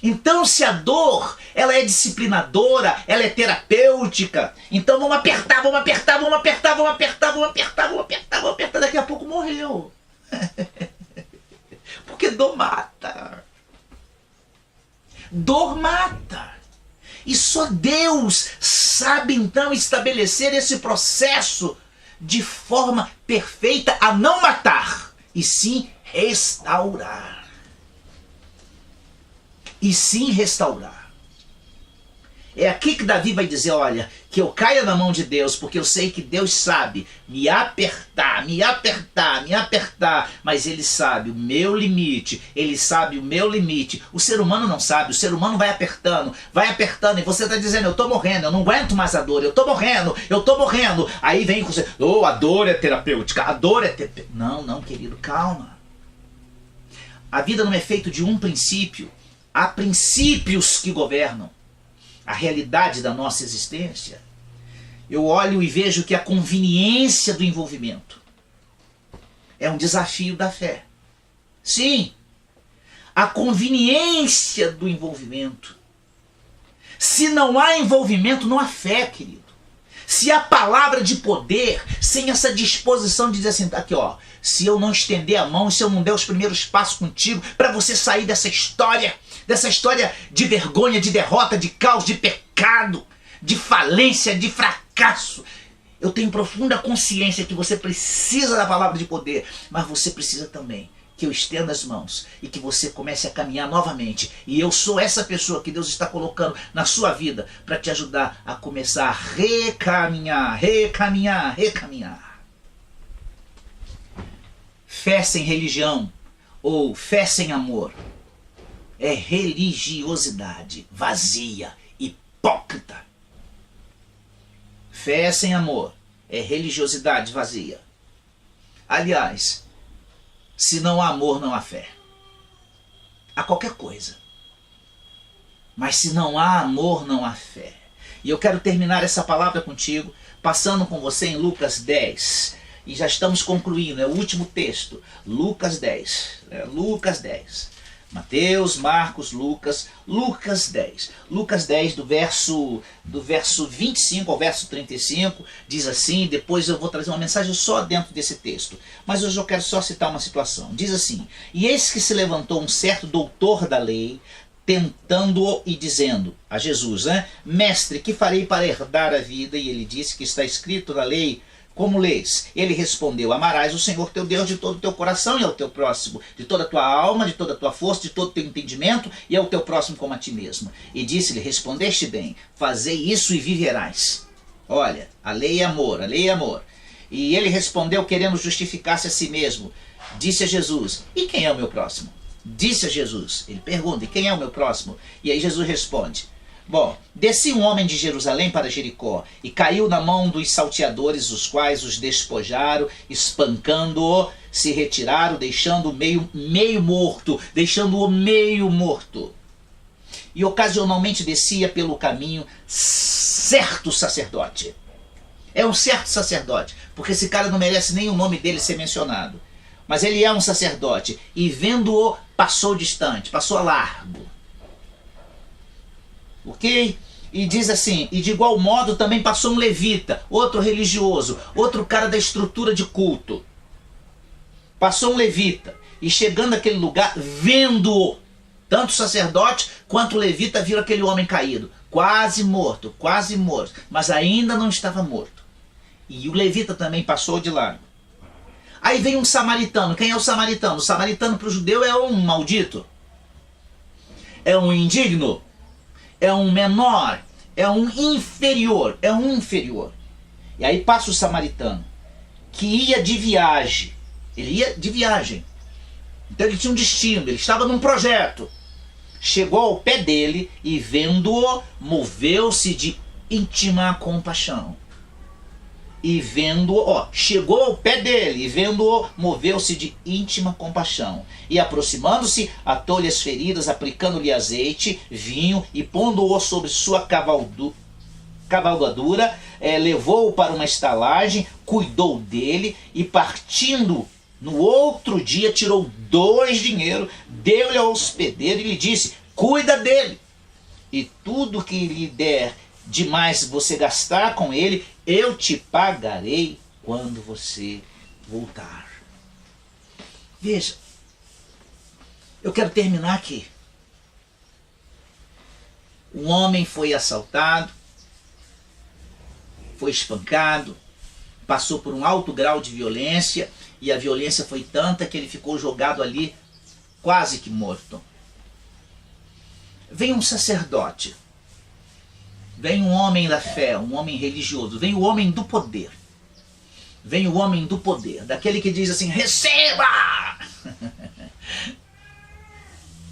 Então, se a dor, ela é disciplinadora, ela é terapêutica, então vamos apertar, vamos apertar, vamos apertar, vamos apertar, vamos apertar, vamos apertar, vamos apertar, daqui a pouco morreu. Porque dor mata. Dor mata. E só Deus sabe então estabelecer esse processo de forma perfeita a não matar, e sim restaurar. E sim restaurar. É aqui que Davi vai dizer, olha, que eu caia na mão de Deus, porque eu sei que Deus sabe me apertar, me apertar, me apertar, mas Ele sabe o meu limite, Ele sabe o meu limite. O ser humano não sabe, o ser humano vai apertando, e você está dizendo, eu estou morrendo, eu não aguento mais a dor, eu estou morrendo. Aí vem você, a dor é terapêutica, a dor é terapêutica. Não, querido, calma. A vida não é feita de um princípio, há princípios que governam a realidade da nossa existência. Eu olho e vejo que a conveniência do envolvimento é um desafio da fé. Sim, a conveniência do envolvimento. Se não há envolvimento, não há fé, querido. Se há palavra de poder, sem essa disposição de dizer assim, aqui ó, se eu não estender a mão, se eu não der os primeiros passos contigo, para você sair dessa história de vergonha, de derrota, de caos, de pecado, de falência, de fracasso. Eu tenho profunda consciência que você precisa da palavra de poder, mas você precisa também que eu estenda as mãos e que você comece a caminhar novamente. E eu sou essa pessoa que Deus está colocando na sua vida para te ajudar a começar a recaminhar, recaminhar, recaminhar. Fé sem religião ou fé sem amor é religiosidade vazia, hipócrita. Fé sem amor é religiosidade vazia. Aliás, se não há amor, não há fé. Há qualquer coisa. Mas se não há amor, não há fé. E eu quero terminar essa palavra contigo, passando com você em Lucas 10. E já estamos concluindo, é o último texto. Lucas 10. Lucas 10. Mateus, Marcos, Lucas 10. Lucas 10, do verso 25 ao verso 35, diz assim, depois eu vou trazer uma mensagem só dentro desse texto. Mas hoje eu quero só citar uma situação. Diz assim, e eis que se levantou um certo doutor da lei, tentando-o e dizendo a Jesus, Mestre, que farei para herdar a vida? E ele disse que está escrito na lei, como lês? Ele respondeu, amarás o Senhor teu Deus de todo o teu coração e ao teu próximo, de toda a tua alma, de toda a tua força, de todo o teu entendimento e ao teu próximo como a ti mesmo. E disse-lhe, respondeste bem, fazei isso e viverás. Olha, a lei é amor, a lei é amor. E ele respondeu, querendo justificar-se a si mesmo, disse a Jesus, e quem é o meu próximo? Disse a Jesus, ele pergunta, e quem é o meu próximo? E aí Jesus responde, bom, descia um homem de Jerusalém para Jericó e caiu na mão dos salteadores, os quais os despojaram, espancando-o, se retiraram, deixando-o meio morto, deixando-o meio morto. E ocasionalmente descia pelo caminho certo sacerdote. É um certo sacerdote, porque esse cara não merece nem o nome dele ser mencionado. Mas ele é um sacerdote, e vendo-o, passou distante, passou a largo. Ok? E diz assim, e de igual modo também passou um levita, outro religioso, outro cara da estrutura de culto. Passou um levita, e chegando àquele lugar, vendo-o, tanto o sacerdote quanto o levita viram aquele homem caído, quase morto, mas ainda não estava morto. E o levita também passou de largo. Aí vem um samaritano. Quem é o samaritano? O samaritano para o judeu é um maldito, é um indigno, é um menor, é um inferior, E aí passa o samaritano, que ia de viagem. Ele ia de viagem. Então ele tinha um destino, ele estava num projeto. Chegou ao pé dele e vendo-o, moveu-se de íntima compaixão. E vendo-o, chegou ao pé dele e vendo-o, moveu-se de íntima compaixão. E aproximando-se, atou-lhe as feridas, aplicando-lhe azeite, vinho e pondo-o sobre sua cavalgadura, levou-o para uma estalagem, cuidou dele e partindo no outro dia tirou 2 dinheiros, deu-lhe ao hospedeiro e lhe disse, cuida dele. E tudo que lhe der demais você gastar com ele, eu te pagarei quando você voltar. Veja, eu quero terminar aqui. Um homem foi assaltado, foi espancado, passou por um alto grau de violência, e a violência foi tanta que ele ficou jogado ali quase que morto. Vem um sacerdote, vem um homem da fé, um homem religioso, vem o homem do poder. Vem o homem do poder, daquele que diz assim, receba!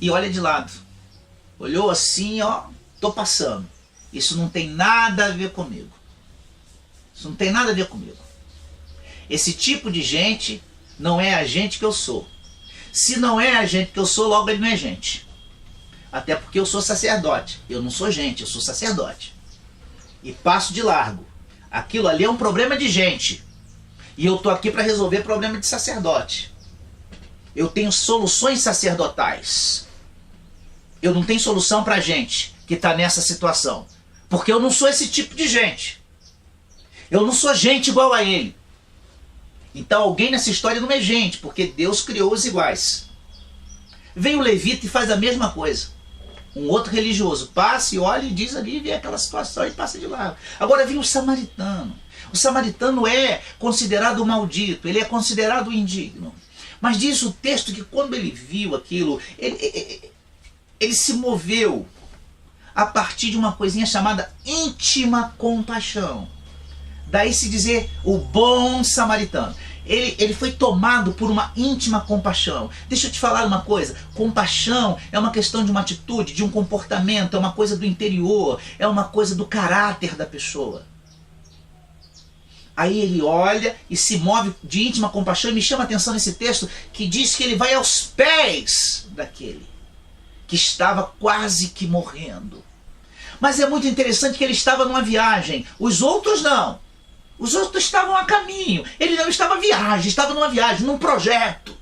E olha de lado. Olhou assim, ó, tô passando. Isso não tem nada a ver comigo. Isso não tem nada a ver comigo. Esse tipo de gente não é a gente que eu sou. Se não é a gente que eu sou, logo ele não é gente. Até porque eu sou sacerdote. Eu não sou gente, eu sou sacerdote. E passo de largo. Aquilo ali é um problema de gente. E eu estou aqui para resolver problema de sacerdote. Eu tenho soluções sacerdotais. eu não tenho solução para gente que está nessa situação. Porque eu não sou esse tipo de gente. Eu não sou gente igual a ele. Então alguém nessa história não é gente, porque Deus criou os iguais. Vem o levita e faz a mesma coisa. Um outro religioso passa e olha e diz ali, vê aquela situação e passa de lado. Agora vem o samaritano. O samaritano é considerado maldito, ele é considerado indigno. Mas diz o texto que quando ele viu aquilo, ele se moveu a partir de uma coisinha chamada íntima compaixão. Daí se dizer o bom samaritano. Ele foi tomado por uma íntima compaixão. Deixa eu te falar uma coisa. Compaixão é uma questão de uma atitude, de um comportamento, é uma coisa do interior, é uma coisa do caráter da pessoa. Aí ele olha e se move de íntima compaixão e me chama a atenção nesse texto que diz que ele vai aos pés daquele que estava quase que morrendo. Mas é muito interessante que ele estava numa viagem, os outros não. Os outros estavam a caminho, ele não estava estava numa viagem, num projeto.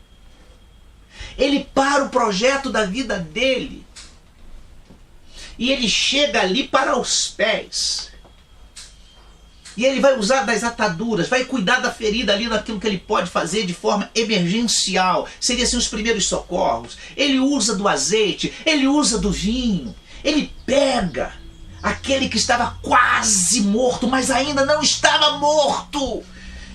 Ele para o projeto da vida dele e ele chega ali para os pés. E ele vai usar das ataduras, vai cuidar da ferida ali, daquilo que ele pode fazer de forma emergencial. Seria assim os primeiros socorros. Ele usa do azeite, ele usa do vinho. Ele pega aquele que estava quase morto, mas ainda não estava morto.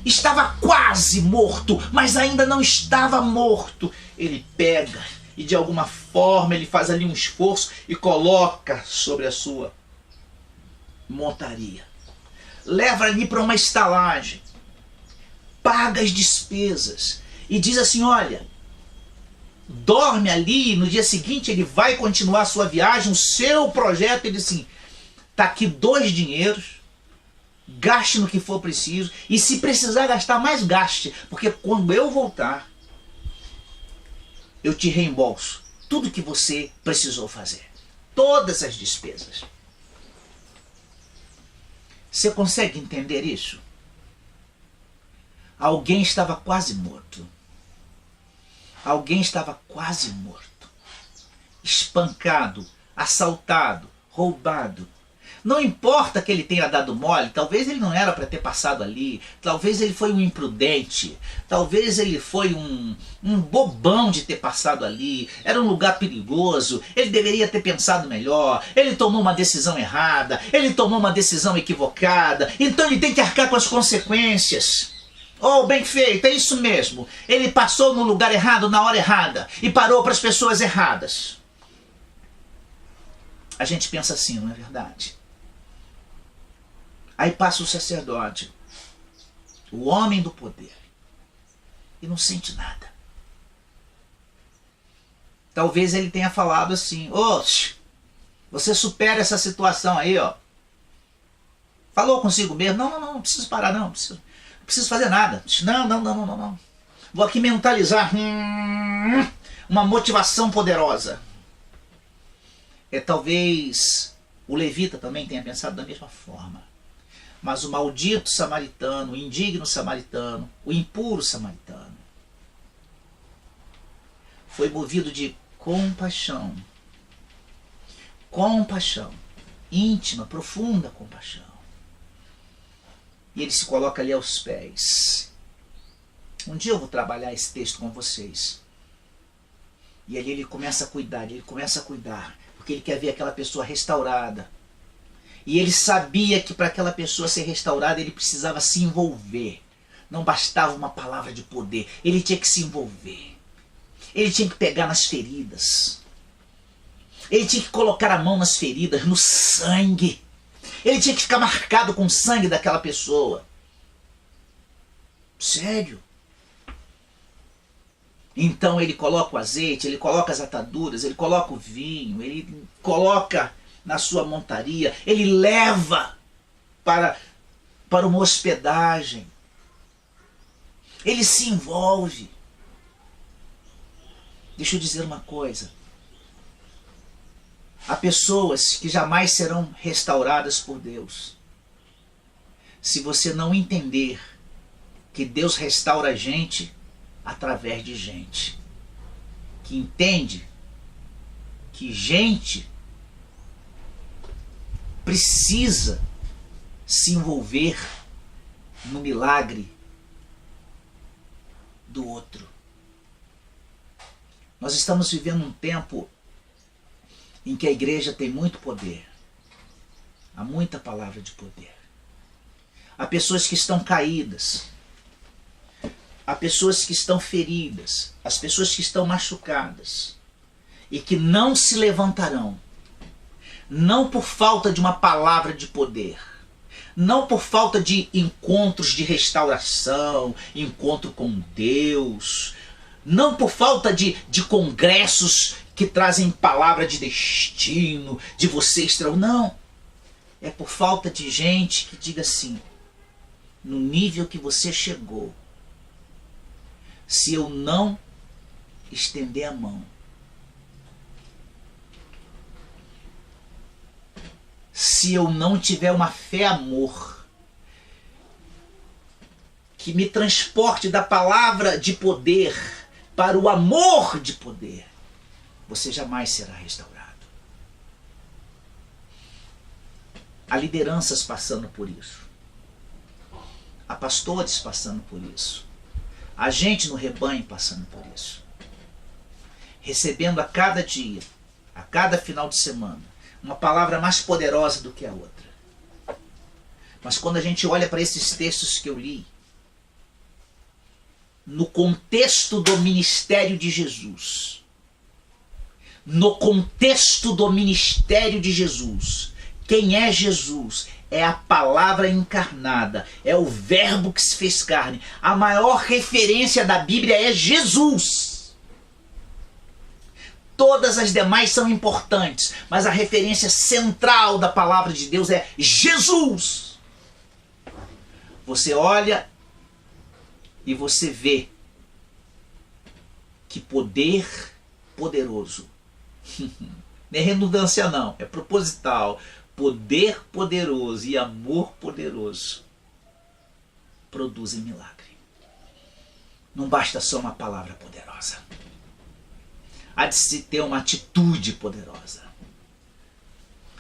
Estava quase morto, mas ainda não estava morto. Ele pega e de alguma forma ele faz ali um esforço e coloca sobre a sua montaria. Leva ali para uma estalagem, paga as despesas e diz assim, olha, dorme ali e no dia seguinte ele vai continuar a sua viagem, o seu projeto. Ele diz assim, tá aqui 2 dinheiros, gaste no que for preciso e se precisar gastar mais, gaste, porque quando eu voltar, eu te reembolso tudo que você precisou fazer, todas as despesas. Você consegue entender isso? Alguém estava quase morto. Alguém estava quase morto. Espancado, assaltado, roubado. Não importa que ele tenha dado mole, talvez ele não era para ter passado ali, talvez ele foi um imprudente, talvez ele foi um bobão de ter passado ali, era um lugar perigoso, ele deveria ter pensado melhor, ele tomou uma decisão errada, ele tomou uma decisão equivocada, então ele tem que arcar com as consequências. Oh, bem feito, é isso mesmo, ele passou no lugar errado, na hora errada, e parou para as pessoas erradas. A gente pensa assim, não é verdade? Aí passa o sacerdote, o homem do poder, e não sente nada. Talvez ele tenha falado assim, você supera essa situação aí, ó. Falou consigo mesmo, não preciso parar, não preciso fazer nada. Não. Vou aqui mentalizar uma motivação poderosa. Talvez o levita também tenha pensado da mesma forma. Mas o maldito samaritano, o indigno samaritano, o impuro samaritano, foi movido de compaixão. Compaixão. Íntima, profunda compaixão. E ele se coloca ali aos pés. Um dia eu vou trabalhar esse texto com vocês. E ali ele começa a cuidar, porque ele quer ver aquela pessoa restaurada. E ele sabia que para aquela pessoa ser restaurada ele precisava se envolver. Não bastava uma palavra de poder, ele tinha que se envolver. Ele tinha que pegar nas feridas. Ele tinha que colocar a mão nas feridas, no sangue. Ele tinha que ficar marcado com o sangue daquela pessoa. Sério. Então ele coloca o azeite, ele coloca as ataduras, ele coloca o vinho, ele coloca na sua montaria, ele leva para uma hospedagem. Ele se envolve. Deixa eu dizer uma coisa. Há pessoas que jamais serão restauradas por Deus. Se você não entender que Deus restaura a gente através de gente que entende que gente precisa se envolver no milagre do outro. Nós estamos vivendo um tempo em que a igreja tem muito poder. Há muita palavra de poder. Há pessoas que estão caídas. Há pessoas que estão feridas. As pessoas que estão machucadas. E que não se levantarão. Não por falta de uma palavra de poder. Não por falta de encontros de restauração, encontro com Deus. Não por falta de congressos que trazem palavra de destino, de você extrair. Não. É por falta de gente que diga assim, no nível que você chegou, se eu não estender a mão, se eu não tiver uma fé amor, que me transporte da palavra de poder para o amor de poder, você jamais será restaurado. Há lideranças passando por isso. Há pastores passando por isso. Há gente no rebanho passando por isso. Recebendo a cada dia, a cada final de semana, uma palavra mais poderosa do que a outra. Mas quando a gente olha para esses textos que eu li, no contexto do ministério de Jesus, no contexto do ministério de Jesus, quem é Jesus? É a palavra encarnada, é o verbo que se fez carne. A maior referência da Bíblia é Jesus. Todas as demais são importantes, mas a referência central da palavra de Deus é Jesus. Você olha e você vê que poder poderoso. Não é redundância não, é proposital. Poder poderoso e amor poderoso produzem milagre. Não basta só uma palavra poderosa. Há de se ter uma atitude poderosa.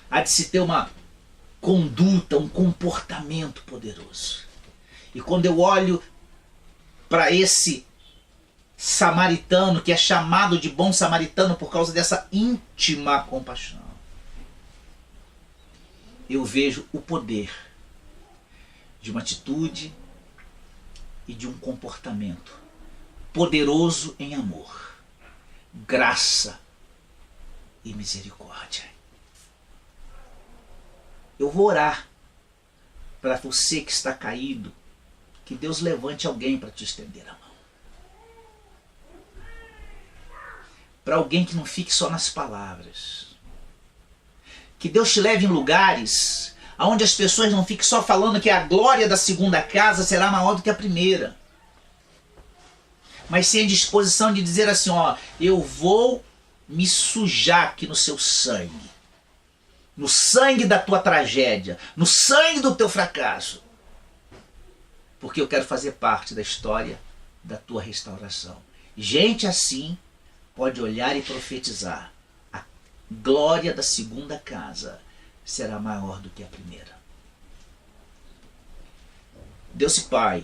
Há de se ter uma conduta, um comportamento poderoso. E quando eu olho para esse samaritano, que é chamado de bom samaritano por causa dessa íntima compaixão, eu vejo o poder de uma atitude e de um comportamento poderoso em amor, graça e misericórdia. Eu vou orar para você que está caído, que Deus levante alguém para te estender a mão. Para alguém que não fique só nas palavras. Que Deus te leve em lugares onde as pessoas não fiquem só falando que a glória da segunda casa será maior do que a primeira. Mas sim a disposição de dizer assim, ó, eu vou me sujar aqui no seu sangue. No sangue da tua tragédia. No sangue do teu fracasso. Porque eu quero fazer parte da história da tua restauração. Gente assim pode olhar e profetizar. Glória da segunda casa será maior do que a primeira. Deus e Pai,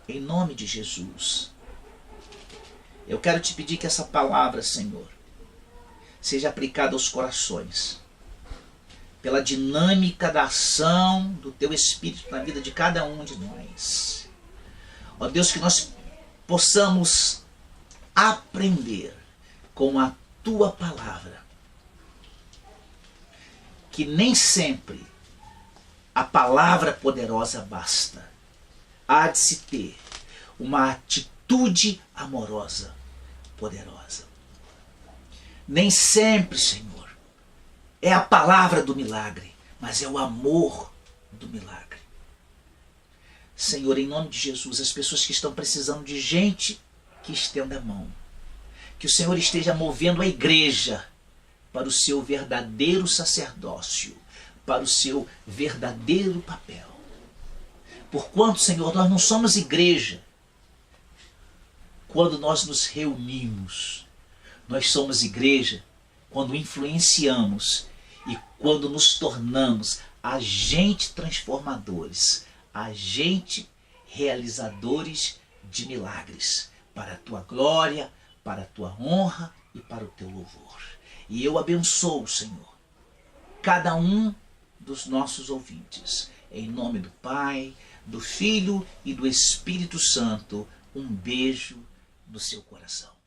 em nome de Jesus, eu quero te pedir que essa palavra, Senhor, seja aplicada aos corações, pela dinâmica da ação do Teu Espírito na vida de cada um de nós. Ó Deus, que nós possamos aprender com a Tua palavra, que nem sempre a palavra poderosa basta. Há de se ter uma atitude amorosa poderosa. Nem sempre, Senhor, é a palavra do milagre, mas é o amor do milagre. Senhor, em nome de Jesus, as pessoas que estão precisando de gente que estenda a mão, que o Senhor esteja movendo a igreja para o seu verdadeiro sacerdócio, para o seu verdadeiro papel. Porquanto, Senhor, nós não somos igreja quando nós nos reunimos. Nós somos igreja quando influenciamos e quando nos tornamos agentes transformadores, agentes realizadores de milagres, para a tua glória, para a tua honra e para o teu louvor. E eu abençoo, Senhor, cada um dos nossos ouvintes. Em nome do Pai, do Filho e do Espírito Santo, um beijo no seu coração.